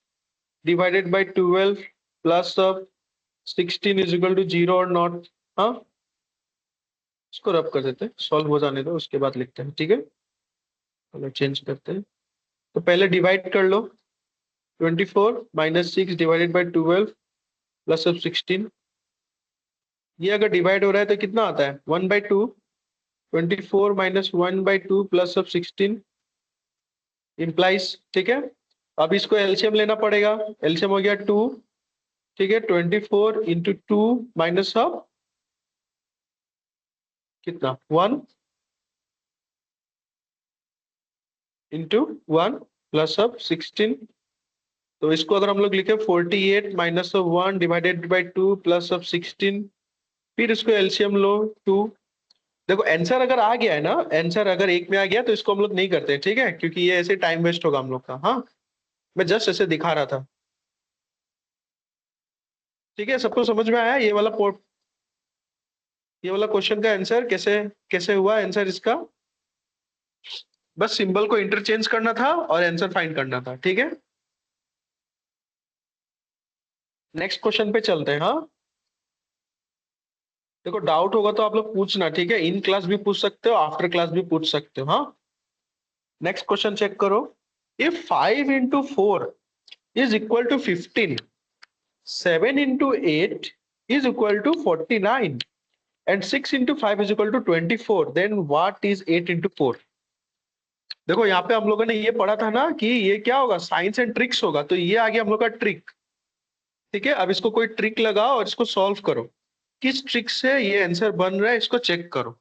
divided by 12 plus of 16 is equal to 0 और नॉट। हाँ, इसको रब कर देते हैं, सॉल्व हो जाने दो, उसके बाद लिखते हैं, ठीक है। चलो चेंज करते हैं, तो पहले डिवाइड कर लो, 24 minus 6 divided by 12 plus of 16। ये अगर डिवाइड हो रहा है तो कितना आता है, 1/2। 24 माइनस 1/2 प्लस ऑफ 16 इम्प्लाइज, ठीक है। अब इसको एलसीएम लेना पड़ेगा, एलसीएम हो गया 2, ठीक है। 24 × 2 माइनस ऑफ कितना 1 × 1 प्लस ऑफ 16। तो इसको अगर हम लोग लिखे 48 minus of 1 divided by 2 plus of 16, फिर इसको एलसीएम लो 2। देखो आंसर अगर आ गया है ना, आंसर अगर एक में आ गया तो इसको हम लोग नहीं करते, ठीक है, क्योंकि ये ऐसे टाइम वेस्ट होगा हम लोग का। हाँ, मैं जस्ट ऐसे दिखा रहा था, ठीक है। सबको समझ में आया ये वाला क्वेश्चन का आंसर कैसे कैसे हुआ आंसर इसका? बस सिंबल को इंटरचेंज करना था और आंसर फाइंड करना था, ठीक है। नेक्स्ट क्वेश्चन पे चलते हैं। हाँ, देखो डाउट होगा तो आप लोग पूछना, ठीक है। इन क्लास भी पूछ सकते हो, आफ्टर क्लास भी पूछ सकते हो। हाँ, नेक्स्ट क्वेश्चन चेक करो। If 5 × 4 is equal to 15, 7 × 8 is equal to 49 and 6 × 5 is equal to 24, then what is 8 × 4? देखो यहाँ पे हम लोगों ने ये पढ़ा था ना कि ये क्या होगा, साइंस एंड ट्रिक्स होगा, तो ये आ गया हम लोग का ट्रिक, ठीक है। अब इसको कोई ट्रिक लगाओ और इसको सॉल्व करो, किस ट्रिक से ये आंसर बन रहा है इसको चेक करो।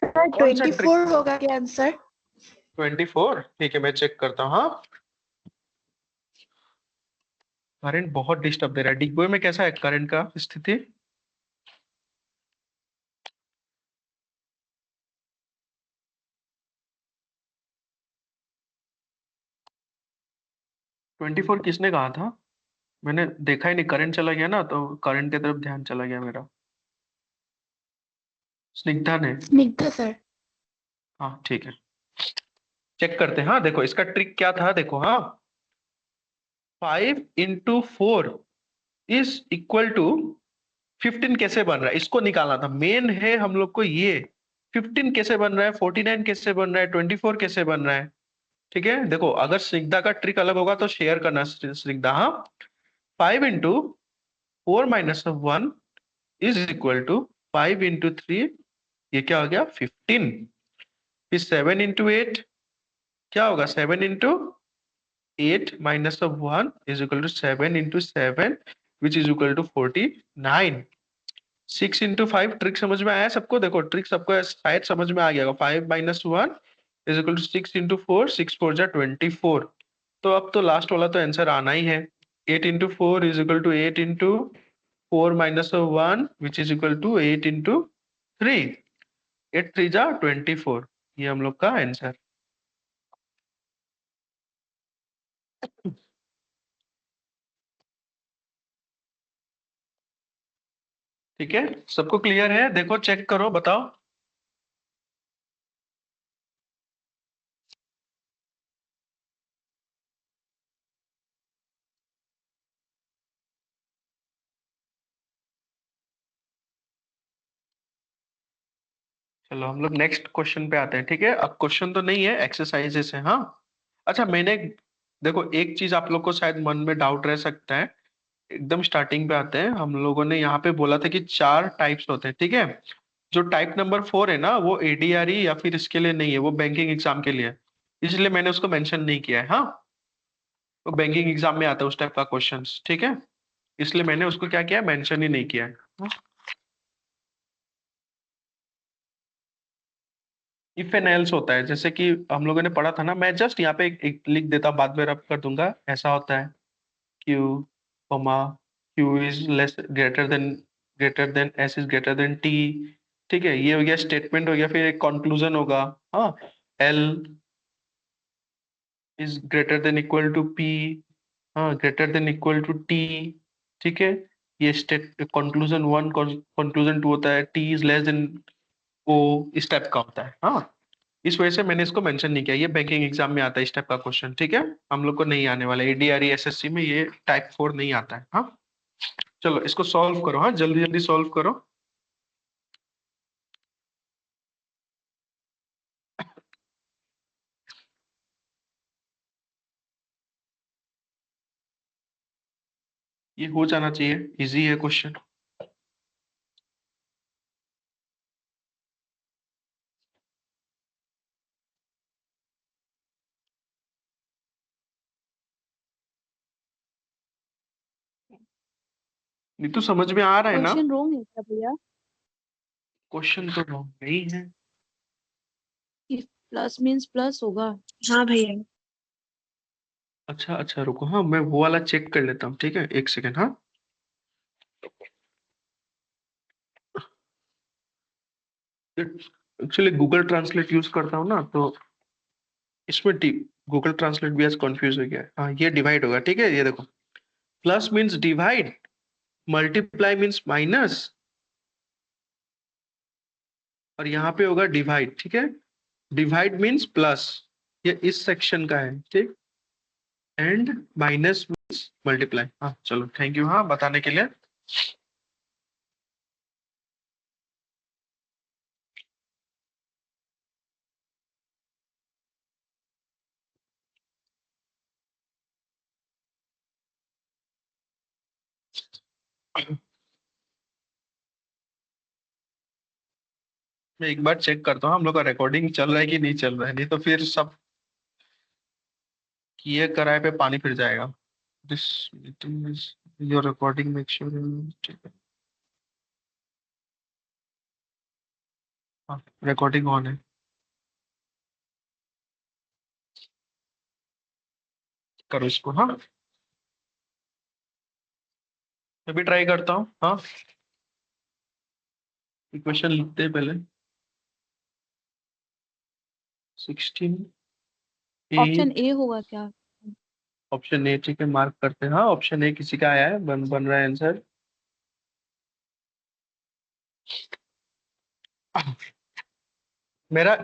सर कौन सा ट्रिक? 24 होगा क्या आंसर? 24, ठीक है, मैं चेक करता हूँ। हाँ, करंट बहुत डिस्टर्ब दे रहा है। डिगबोय में कैसा है करंट का स्थिति? ट्वेंटी फोर किसने कहा था? मैंने देखा ही नहीं, करंट चला गया ना, तो करंट की तरफ ध्यान चला गया मेरा। स्निग्धा ने। स्निग्धा सर। हाँ, ठीक है, चेक करते हैं। हाँ, देखो इसका ट्रिक क्या था, देखो। हाँ, 5 × 4 इज इक्वल टू 15 कैसे बन रहा है इसको निकालना था। मेन है हम लोग को ये 15 कैसे बन रहा है, 49 कैसे बन रहा है, 24 कैसे बन रहा है, ठीक है। देखो अगर स्निग्धा का ट्रिक अलग होगा तो शेयर करना स्निग्धा। हाँ, 5 × 4 - 1 इज इक्वल टू 5 × 3, ये क्या हो गया 15। फिर 7 × 8 क्या होगा, 7 × 8 - 1 is equal to 7 × 7 which is equal to 49। 6 × 5 trick समझ में आया सबको? देखो ट्रिक सबको शायद समझ में आ गया। 5 - 1 इज इक्वल टू 6 × 4, 6 4 जा 24। तो अब तो लास्ट वाला तो आंसर आना ही है। 8 × 4 is equal to 8 × 4 - 1 which is equal to 8 × 3, 8 3 जा 24, ये हम लोग का आंसर। ठीक है, सबको क्लियर है? देखो चेक करो, बताओ। चलो हम लोग नेक्स्ट क्वेश्चन पे आते हैं, ठीक है। अब क्वेश्चन तो नहीं है, एक्सरसाइजेस है। हाँ, अच्छा मैंने, देखो एक चीज आप लोग को शायद मन में डाउट रह सकता है। एकदम स्टार्टिंग पे आते हैं, हम लोगों ने यहाँ पे बोला था कि 4 टाइप्स होते हैं, ठीक है। जो टाइप नंबर 4 है ना, वो एडीआरई या फिर इसके लिए नहीं है, वो बैंकिंग एग्जाम के लिए है, इसलिए मैंने उसको मेंशन नहीं किया है। हाँ, वो बैंकिंग एग्जाम में आता है उस टाइप का क्वेश्चन, ठीक है, इसलिए मैंने उसको क्या किया, मेंशन ही नहीं किया है। इफ एंड एल्स होता है, जैसे कि हम लोगों ने पढ़ा था ना, मैं जस्ट यहाँ पे एक लिख देता हूँ, बाद में रब कर दूंगा। ऐसा होता है Q comma Q is less greater than S is greater then T, ठीक है। ये हो गया स्टेटमेंट हो गया, फिर एक कंक्लूजन होगा। हाँ, L is greater than equal to P, हाँ greater than equal to T, ठीक है। ये स्टेट कंक्लूजन 1, कंक्लूजन 2 होता है, टी इज लेस देन ओ, इस टाइप का होता है। हाँ, इस वजह से मैंने इसको मेंशन नहीं किया। ये बैंकिंग एग्जाम में आता है इस टाइप का क्वेश्चन, ठीक है। हम लोग को नहीं आने वाला, एडीआरई एसएससी में ये टाइप 4 नहीं आता है। हाँ, चलो इसको सॉल्व करो। हाँ, जल्दी जल्दी सॉल्व करो। ये हो जाना चाहिए, इजी है क्वेश्चन। नहीं तो समझ में आ रहा है ना? क्वेश्चन रॉन्ग है क्या भैया? क्वेश्चन तो रॉन्ग नहीं है। प्लस मीन्स प्लस होगा। हाँ भैया। अच्छा अच्छा रुको, हाँ मैं वो वाला चेक कर लेता हूँ, ठीक है, एक सेकेंड। हाँ एक्चुअली गूगल ट्रांसलेट यूज करता हूँ ना, तो इसमें गूगल ट्रांसलेट भी आज कंफ्यूज हो गया है। हाँ ये डिवाइड होगा, ठीक है, ये देखो, plus means divide, multiply means minus, और यहाँ पे होगा डिवाइड, ठीक है। डिवाइड मीन्स प्लस, ये इस सेक्शन का है, ठीक। And minus means multiply. हाँ चलो थैंक यू, हाँ बताने के लिए। मैं एक बार चेक करता हूँ हम लोग का रिकॉर्डिंग चल रहा है कि नहीं चल रहा है, नहीं तो फिर सब किए कराए पे पानी फिर जाएगा। This meeting is your recording, make sure. ठीक है, हाँ रिकॉर्डिंग ऑन है। करो इसको, हाँ मैं भी ट्राई करता हूँ। हाँ इक्वेशन लिखते हैं पहले। 16 ऑप्शन 8, ए होगा क्या? ऑप्शन ए, ठीक है मार्क करते हैं। हाँ ऑप्शन ए किसी का आया है, बन रहा है आंसर। मेरा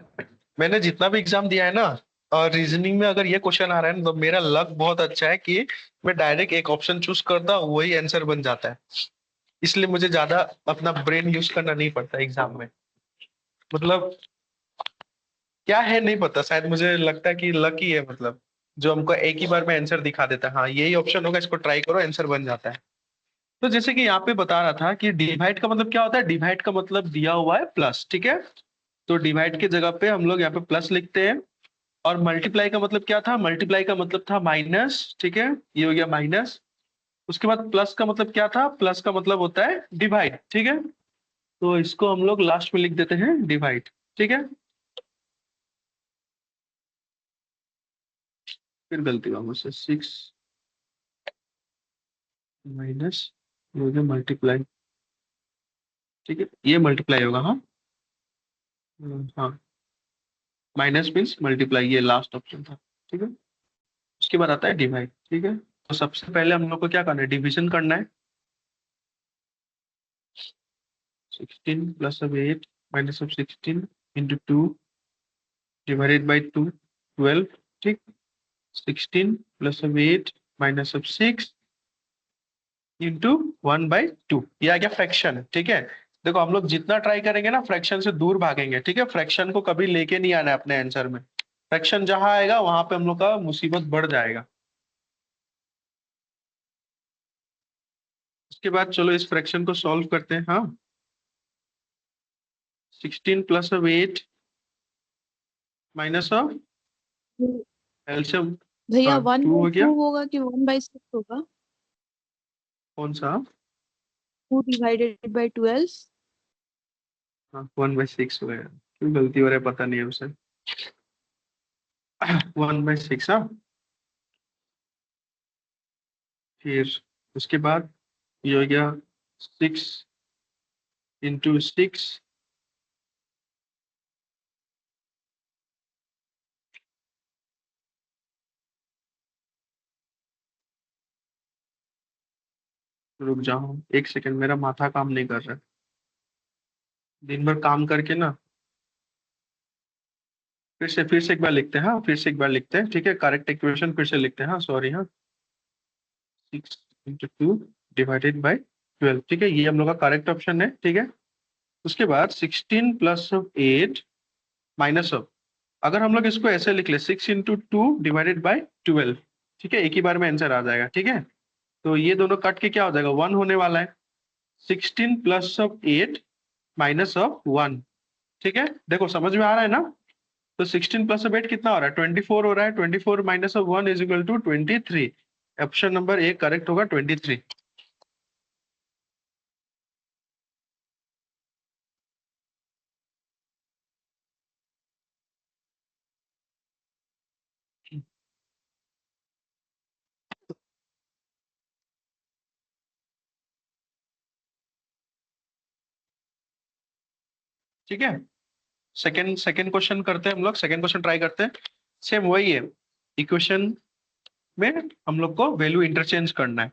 मैंने जितना भी एग्जाम दिया है ना, और रीजनिंग में अगर ये क्वेश्चन आ रहा है ना, तो मेरा लक बहुत अच्छा है कि मैं डायरेक्ट एक ऑप्शन चूज करता हूँ, वही आंसर बन जाता है। इसलिए मुझे ज्यादा अपना ब्रेन यूज करना नहीं पड़ता एग्जाम में। मतलब क्या है नहीं पता, शायद मुझे लगता है कि लक ही है, मतलब जो हमको एक ही बार में आंसर दिखा देता है, हाँ यही ऑप्शन होगा, इसको ट्राई करो, आंसर बन जाता है। तो जैसे कि यहाँ पे बता रहा था कि डिवाइड का मतलब क्या होता है, डिवाइड का मतलब दिया हुआ है प्लस, ठीक है। तो डिवाइड की जगह पे हम लोग यहाँ पे प्लस लिखते हैं। और मल्टीप्लाई का मतलब क्या था, मल्टीप्लाई का मतलब था माइनस, ठीक है, ये हो गया माइनस। उसके बाद प्लस का मतलब क्या था, प्लस का मतलब होता है डिवाइड, ठीक है। तो इसको हम लोग लास्ट में लिख देते हैं डिवाइड, ठीक है। फिर गलती हुआ मुझसे, 6 माइनस, ये हो गया मल्टीप्लाई, ठीक है, ये मल्टीप्लाई होगा। हाँ हाँ, माइनस मीन्स मल्टीप्लाई, ये लास्ट ऑप्शन था, ठीक है। उसके बाद आता है डिवाइड, ठीक है। तो सबसे पहले हम लोग को क्या करना है, डिवीजन करना है। 16 plus of 8 minus of 16 into 2 divided by 2, 12, ठीक। 16 plus of 8 minus of 6 into 1/2, ये आ गया फ्रैक्शन, ठीक है। देखो हम लोग जितना ट्राई करेंगे ना फ्रैक्शन से दूर भागेंगे, ठीक है। फ्रैक्शन को कभी लेके नहीं आना है अपने आंसर में। फ्रैक्शन जहां आएगा वहां पे हम लोग का मुसीबत बढ़ जाएगा। उसके बाद चलो इस फ्रैक्शन को सॉल्व करते हैं। हाँ 16 plus of 8 minus of LCM भैया वन 2 बाई हो गया। टू होगा कि 1/6 होगा? कौन सा? 2 डिवाइडेड बाई 12। हाँ 1/6 हो गया, क्यों गलती हो रहा है पता नहीं है उसे। 1/6, हाँ। फिर उसके बाद ये हो गया 6 इंटू 6, रुक जाओ एक सेकंड, मेरा माथा काम नहीं कर रहा है। दिन भर काम करके ना, फिर से एक बार लिखते हैं। हाँ फिर से एक बार लिखते हैं, ठीक है, करेक्ट इक्वेशन फिर से लिखते हैं। हाँ सॉरी, हाँ 6 इंटू 2 डिवाइडेड बाई 12, ठीक है, ये हम लोग का करेक्ट ऑप्शन है, ठीक है। उसके बाद 16 प्लस ऑफ 8 माइनस ऑफ, अगर हम लोग इसको ऐसे लिख ले 6 इंटू 2 डिवाइडेड बाई 12, ठीक है, एक ही बार में आंसर आ जाएगा, ठीक है। तो ये दोनों कट के क्या हो जाएगा, 1 होने वाला है। 16 प्लस ऑफ 8 माइनस ऑफ 1, ठीक है, देखो समझ में आ रहा है ना। तो 16 प्लस ऑफ 8 कितना हो रहा है, 24 हो रहा है। 24 minus of 1 is equal to 23। Option number A correct होगा 23। ठीक है, सेकेंड सेकेंड क्वेश्चन करते हैं हम लोग, सेकेंड क्वेश्चन ट्राई करते हैं। सेम वही है, इक्वेशन में हम लोग को वैल्यू इंटरचेंज करना है।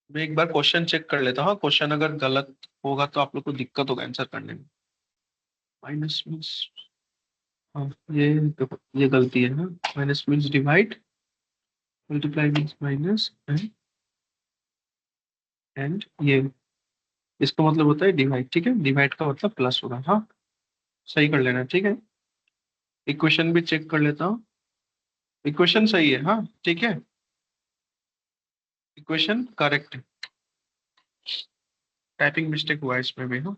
मैं एक बार क्वेश्चन चेक कर लेता हूँ, क्वेश्चन अगर गलत होगा तो आप लोग को दिक्कत होगा आंसर करने में। माइनस मीन्स, हाँ ये देखो ये गलती है ना, minus means divide, multiply means minus, and ये इसका मतलब होता है डिवाइड। ठीक है, डिवाइड का मतलब प्लस होगा। हाँ सही कर लेना, ठीक है। इक्वेशन भी चेक कर लेता हूँ, इक्वेशन सही है। हाँ ठीक है, इक्वेशन करेक्ट है, टाइपिंग मिस्टेक हुआ है इसमें भी। हाँ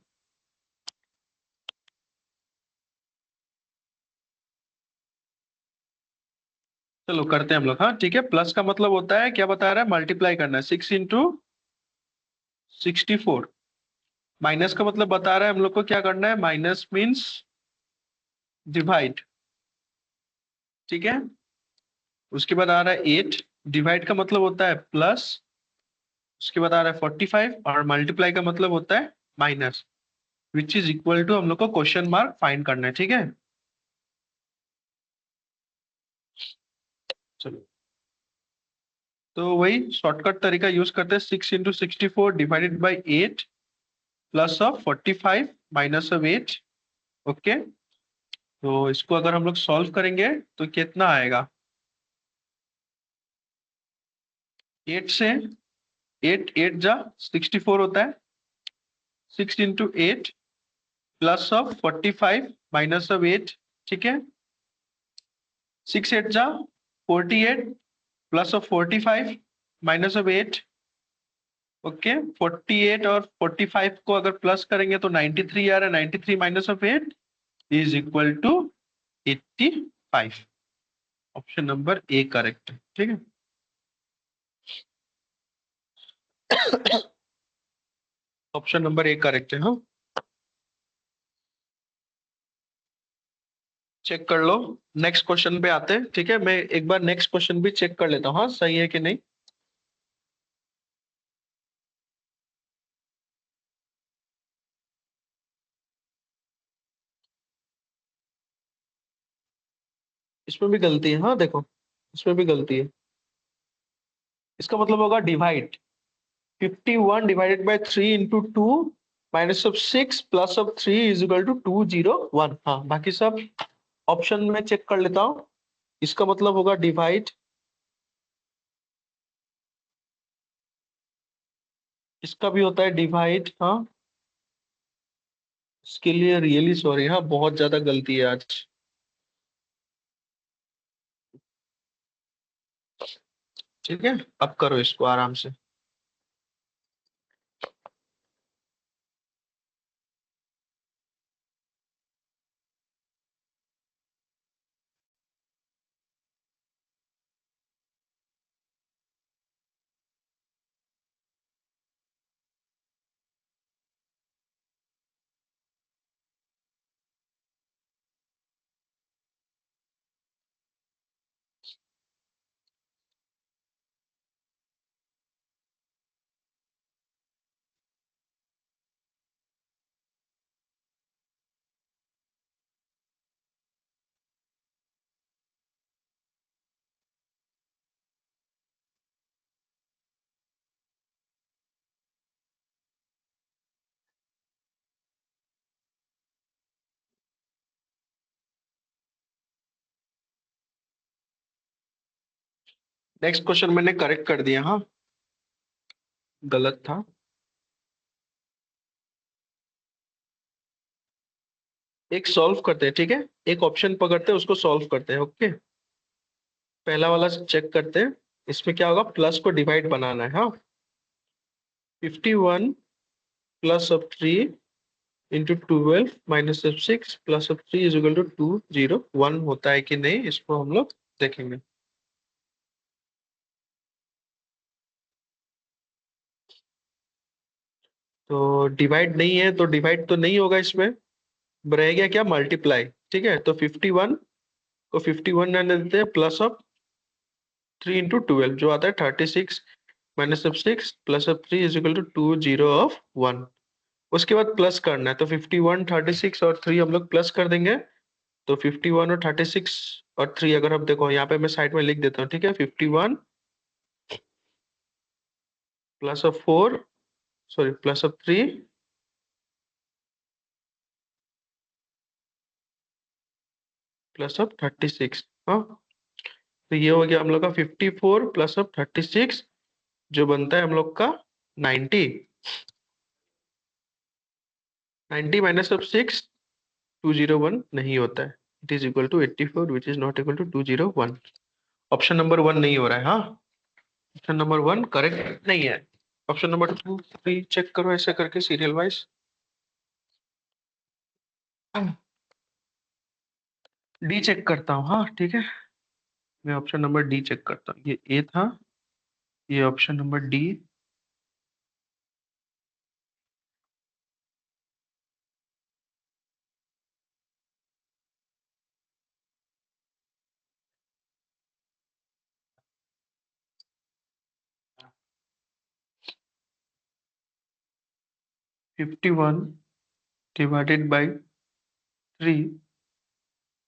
चलो करते हैं हम लोग। हाँ ठीक है, प्लस का मतलब होता है क्या बता रहा है, मल्टीप्लाई करना है, 6 × 64। माइनस का मतलब बता रहा है हम लोग को क्या करना है, माइनस मीन्स डिवाइड। ठीक है, उसके बाद आ रहा है 8, डिवाइड का मतलब होता है प्लस, उसके बाद आ रहा है 45, और मल्टीप्लाई का मतलब होता है minus, which is equal to हम लोग को क्वेश्चन मार्क फाइंड करना है। ठीक है, चलो तो वही शॉर्टकट तरीका यूज करते हैं, 6 × 64 divided by 8 plus of 45 minus of 8। Okay, तो इसको अगर हम लोग सॉल्व करेंगे तो कितना आएगा, 8 से 8 8 जा 64 होता है, 6 × 8 प्लस ऑफ 45 माइनस ऑफ 8। ठीक है, 6 8 जा 48 plus of 45 minus of 8। Okay, 48 और 45 को अगर प्लस करेंगे तो 93 आ रहा है, 93 minus of 8 is equal to 85। Option number A correct है। ठीक है, ऑप्शन नंबर ए करेक्ट है। हाँ चेक कर लो, नेक्स्ट क्वेश्चन पे आते हैं। ठीक है, मैं एक बार नेक्स्ट क्वेश्चन भी चेक कर लेता हूँ, हाँ सही है कि नहीं। इसमें भी गलती है, हाँ देखो इसमें भी गलती है। इसका मतलब होगा divide, 51 divided by 3 into 2 minus of 6 plus of 3 is equal to 201। हाँ बाकी सब ऑप्शन में चेक कर लेता हूँ। इसका मतलब होगा डिवाइड, इसका भी होता है डिवाइड। हाँ इसके लिए रियली सॉरी, हाँ बहुत ज्यादा गलती है आज। ठीक है, अब करो इसको आराम से। नेक्स्ट क्वेश्चन मैंने करेक्ट कर दिया, हाँ गलत था। एक सॉल्व करते हैं, ठीक है, एक ऑप्शन पकड़ते हैं उसको सॉल्व करते हैं। ओके, पहला वाला चेक करते हैं, इसमें क्या होगा, प्लस को डिवाइड बनाना है। हाँ 51 plus of 3 into 12 minus of 6 plus of 3 is equal to 201 होता है कि नहीं, इसको हम लोग देखेंगे। तो डिवाइड नहीं है तो डिवाइड तो नहीं होगा इसमें, रह गया क्या, मल्टीप्लाई। ठीक है, तो 51 को 51 रहने देते हैं, प्लस ऑफ 3 इंटू 12 जो आता है 36 minus of 6 plus of 3 is equal to 2 0 of 1। उसके बाद प्लस करना है, तो 51 36 और 3 हम लोग प्लस कर देंगे। तो 51 और 36 और 3 अगर हम देखो यहाँ पे मैं साइड में लिख देता हूँ, ठीक है। 51 plus of 4 sorry plus of 3 plus of 36। हाँ, तो ये हो गया हम लोग का 54 प्लस ऑफ 36 जो बनता है हम लोग का 90। 90 माइनस ऑफ 6 201 नहीं होता है। It is equal to 84 which is not equal to 201। Option number 1 नहीं हो रहा है। हाँ, ऑप्शन नंबर 1 करेक्ट नहीं है। ऑप्शन नंबर 2 3 चेक करो ऐसे करके सीरियल वाइज। डी चेक करता हूँ। हाँ ठीक है, मैं ऑप्शन नंबर डी चेक करता हूँ। ये ए था, ये option number D. Fifty one divided by 3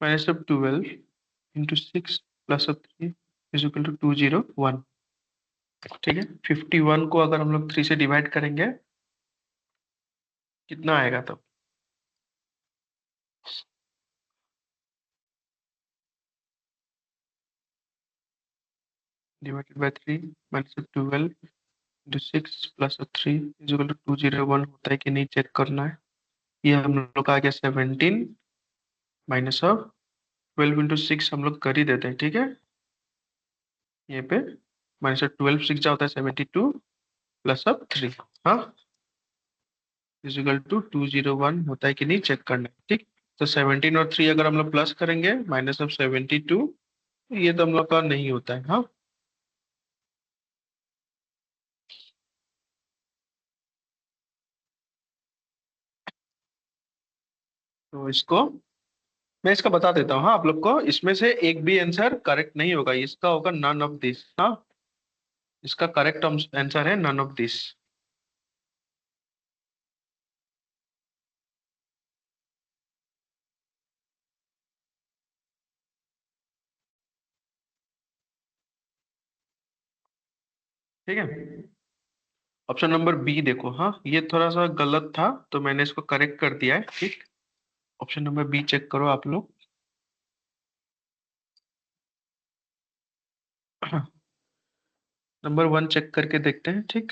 minus of 12 into 6 plus of 3 is equal to 201। ठीक है, 51 को अगर हम लोग 3 से डिवाइड करेंगे कितना आएगा तब? Divided by 3 minus of 12 into 6 plus of 3 is equal to 201 होता है कि नहीं चेक करना है। ये हम लोग का आ गया 17 माइनस ऑफ 12 इंटू 6 हम लोग कर ही देते हैं। ठीक है, ये पे माइनस ऑफ 12 6 जा होता है 72 प्लस ऑफ 3। हाँ, इज इक्वल टू 201 होता है कि नहीं चेक करना है। ठीक, तो 17 और 3 अगर हम लोग प्लस करेंगे माइनस ऑफ 72, ये तो हम लोग का नहीं होता है। हाँ, तो इसको मैं इसका बता देता हूँ। हाँ, आप लोग को इसमें से एक भी आंसर करेक्ट नहीं होगा, इसका होगा नन ऑफ दिस। हाँ, इसका करेक्ट आंसर है नन ऑफ दिस। ठीक है, ऑप्शन नंबर बी देखो। हाँ, ये थोड़ा सा गलत था तो मैंने इसको करेक्ट कर दिया है। ठीक, ऑप्शन नंबर बी चेक करो आप लोग। नंबर 1 चेक करके देखते हैं। ठीक,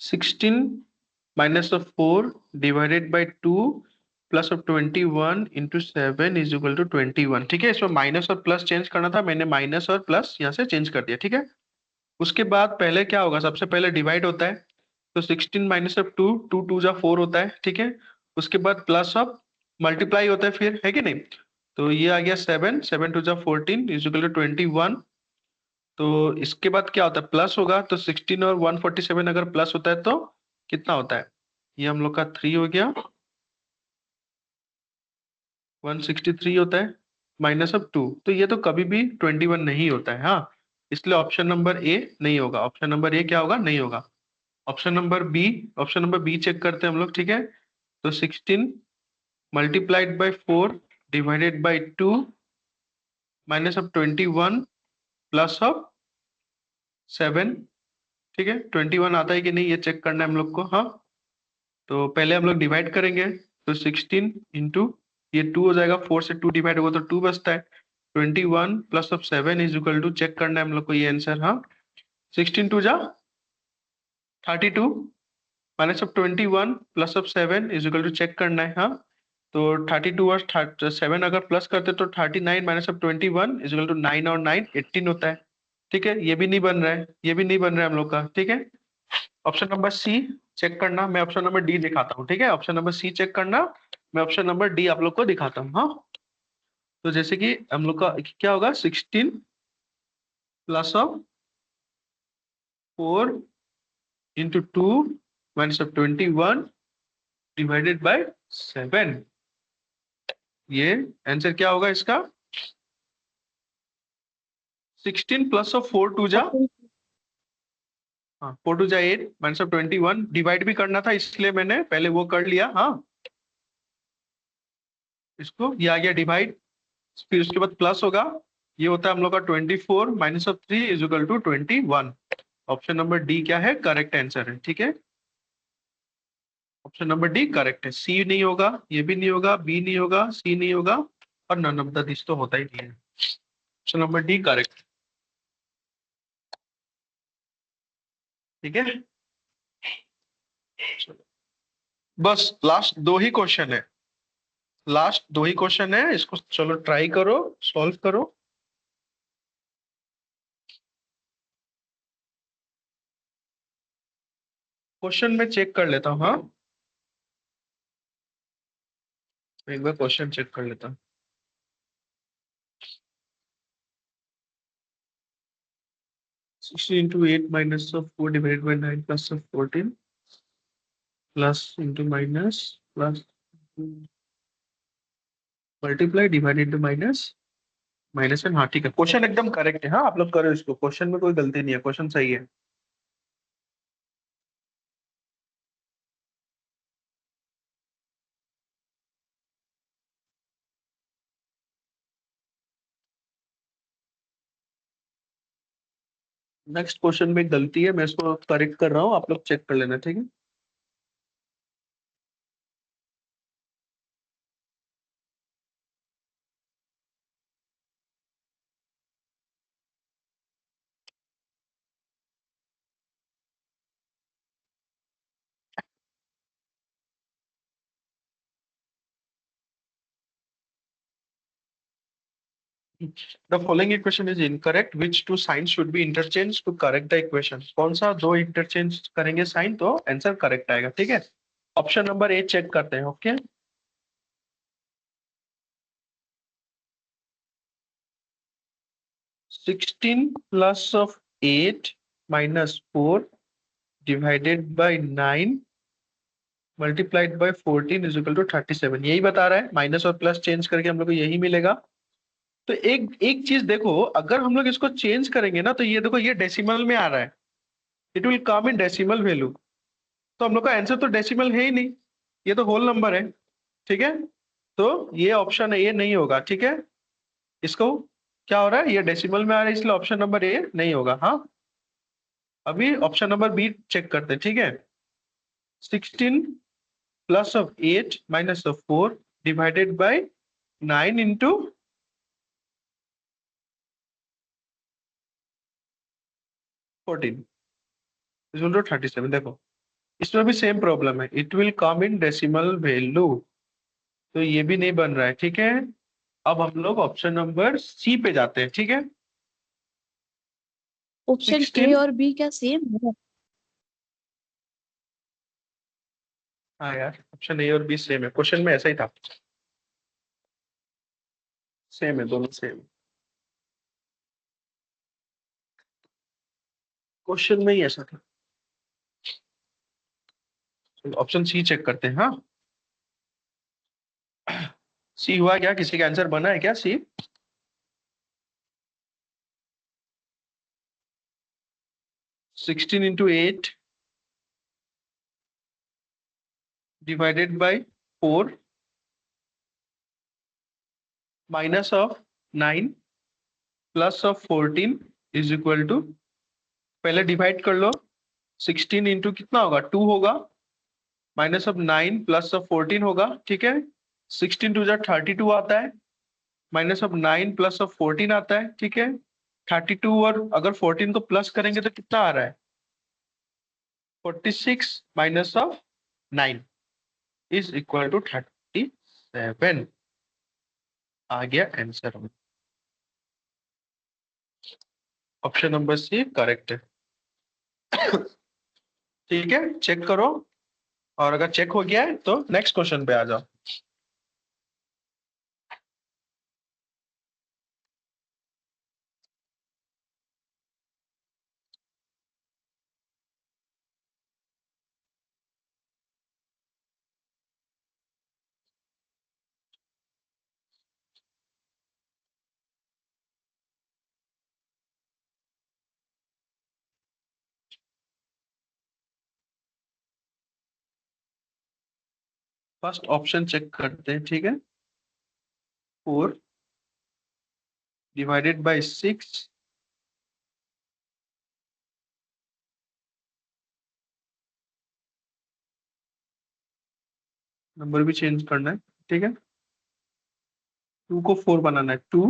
sixteen minus of 4 divided by 2 plus of 21 into 7 is equal to 21। ठीक है, इसमें माइनस और प्लस चेंज करना था, मैंने माइनस और प्लस यहाँ से चेंज कर दिया। ठीक है, उसके बाद पहले क्या होगा, सबसे पहले डिवाइड होता है। तो 16 माइनस ऑफ 2 2 2 जा 4 होता है। ठीक है, उसके बाद प्लस ऑफ मल्टीप्लाई होता है फिर, है कि नहीं। तो ये आ गया 7 7 2 जा 14 इज इक्वल टू 21। तो इसके बाद क्या होता है, प्लस होगा। तो 16 और 147 अगर प्लस होता है तो कितना होता है, ये हम लोग का 3 हो गया। 163 होता है माइनस ऑफ 2, तो ये तो कभी भी 21 नहीं होता है। हाँ, इसलिए ऑप्शन नंबर ए नहीं होगा। ऑप्शन नंबर ए क्या होगा, नहीं होगा। Option number B, option number B check करते हैं हम लोग। ठीक है, तो 16 multiplied by 4 divided by 2 minus of 21 plus of 7। ठीक है, 21 आता है कि नहीं ये चेक करना है हम लोग को। हाँ, तो पहले हम लोग डिवाइड करेंगे। तो 16 इंटू ये 2 हो जाएगा, 4 से 2 डिवाइड होगा तो 2 बचता है। 21 plus of 7 is equal to, check करना है हम लोग को ये आंसर। हाँ, 16 2 जा 32 minus of 21 plus of 7 is equal to, check करना है। हाँ, तो 32 और 7 अगर प्लस करते तो 39 minus of 21 is equal to 9 और 9 18 होता है। ठीक है, ये भी नहीं बन रहा है, ये भी नहीं बन रहा है हम लोग का। ठीक है, ऑप्शन नंबर सी चेक करना, मैं ऑप्शन नंबर डी दिखाता हूँ। ठीक है, ऑप्शन नंबर सी चेक करना, मैं ऑप्शन नंबर डी आप लोग को दिखाता हूँ। हाँ, तो जैसे कि हम लोग का क्या होगा, 16 plus of 4 into 2 minus of 21 divided by 7। ये आंसर क्या होगा इसका? 16 प्लस ऑफ 4 टू जा, हाँ 4 टू जा 8 माइनस ऑफ 21 डिवाइड भी करना था इसलिए मैंने पहले वो कर लिया। हाँ इसको ये आ गया डिवाइड, फिर उसके बाद प्लस होगा, ये होता है हम लोग का 24 minus of 3 is equal to 21। Option number D क्या है? करेक्ट आंसर है। ठीक है, ऑप्शन नंबर डी करेक्ट है। सी नहीं होगा, ये भी नहीं होगा, बी नहीं होगा, सी नहीं होगा, और नन ऑफ द दिस तो होता ही नहीं है। Option number D correct. ठीक है, बस लास्ट दो ही क्वेश्चन है, लास्ट दो ही क्वेश्चन है, इसको चलो ट्राई करो, सॉल्व करो। क्वेश्चन में चेक कर लेता हूँ। हाँ एक बार क्वेश्चन चेक कर लेता हूँ। 16 into 8 minus of 4 divided by 9 plus of 14 plus into minus plus multiply divide into minus minus and, हाँ ठीक है, क्वेश्चन एकदम करेक्ट है। हाँ आप लोग करो इसको, क्वेश्चन में कोई गलती नहीं है, क्वेश्चन सही है। नेक्स्ट क्वेश्चन में एक गलती है, मैं इसको करेक्ट कर रहा हूँ, आप लोग चेक कर लेना। ठीक है, the following equation is incorrect, which two sign should be interchange to correct the equation. कौन सा दो इंटरचेंज करेंगे साइन तो आंसर करेक्ट आएगा। ठीक है, ऑप्शन नंबर ए चेक करते हैं। Okay, 16 plus of 8 minus 4 divided by 9 multiplied by 14 is equal to 37, यही बता रहा है। माइनस और प्लस चेंज करके हम लोग को यही मिलेगा। तो एक एक चीज देखो, अगर हम लोग इसको चेंज करेंगे ना, तो ये देखो ये डेसिमल में आ रहा है, it will come in decimal value, तो हम लोग का आंसर तो डेसिमल है ही नहीं, ये तो होल नंबर है। ठीक है, तो ये ऑप्शन ए नहीं होगा। ठीक है, इसको क्या हो रहा है, ये डेसिमल में आ रहा है, इसलिए ऑप्शन नंबर ए नहीं होगा। हाँ अभी ऑप्शन नंबर बी चेक करते हैं। ठीक है, 16 plus of 8 minus of 4 divided by 9 into 14 is to 37। देखो इसमें भी सेम प्रॉब्लम है, it will come in decimal value, तो ये भी नहीं बन रहा है। ठीक है, अब हम लोग ऑप्शन नंबर सी पे जाते हैं। ठीक है, ऑप्शन ए 16, और बी क्या सेम है? हाँ यार ऑप्शन ए और बी सेम है, क्वेश्चन में ऐसा ही था, सेम है, दोनों सेम। क्वेश्चन में ही ऐसा था। ऑप्शन सी चेक करते हैं। हाँ सी हुआ क्या, किसी का आंसर बना है क्या C? Sixteen into 8 divided by 4 minus of 9 plus of 14 is equal to, पहले डिवाइड कर लो, 16 इंटू कितना होगा 2 होगा, माइनस ऑफ 9 प्लस ऑफ 14 होगा। ठीक है, 16 टू जा 32 आता है, माइनस ऑफ 9 प्लस ऑफ 14 आता है। ठीक है, 32 और अगर 14 को प्लस करेंगे तो कितना आ रहा है, 46 minus of 9 is equal to 37, आ गया answer. Option number C correct है। ठीक है, चेक करो, और अगर चेक हो गया है तो नेक्स्ट क्वेश्चन पे आ जाओ। फर्स्ट ऑप्शन चेक करते हैं, ठीक है। 4 डिवाइडेड बाय 6 नंबर भी चेंज करना है, ठीक है। 2 को 4 बनाना है, 2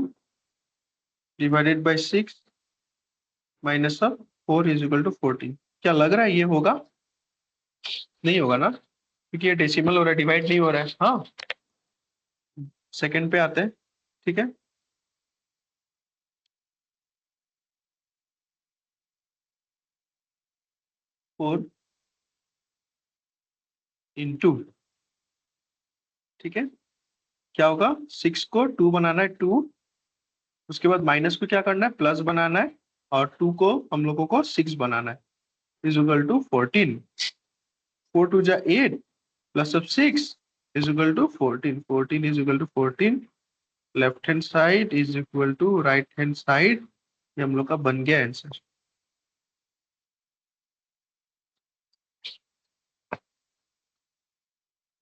divided by 6 minus of 4 is equal to 14। क्या लग रहा है ये होगा? नहीं होगा ना, क्योंकि ये डेसिमल हो रहा है, डिवाइड नहीं हो रहा है। हाँ, सेकंड पे आते हैं, ठीक है। फोर इंटू, ठीक है, क्या होगा? 6 को 2 बनाना है, 2, उसके बाद माइनस को क्या करना है? प्लस बनाना है, और 2 को हम लोगों को 6 बनाना है, इज इक्वल टू 14। 4 2 जा 8 plus of 6 is equal to 14। 14 is equal to 14। Left hand side is equal to right hand side. ये हम लोग का बन गया आंसर।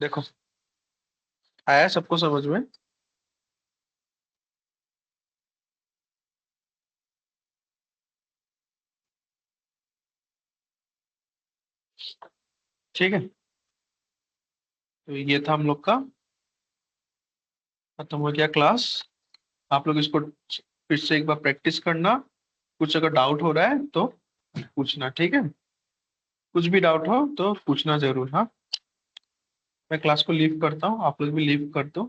देखो, आया सबको समझ में? ठीक है, तो ये था हम लोग का, खत्म हो गया क्लास। आप लोग इसको फिर से एक बार प्रैक्टिस करना। कुछ अगर डाउट हो रहा है तो पूछना, ठीक है। कुछ भी डाउट हो तो पूछना जरूर। हाँ, मैं क्लास को लीव करता हूँ, आप लोग भी लीव कर दो।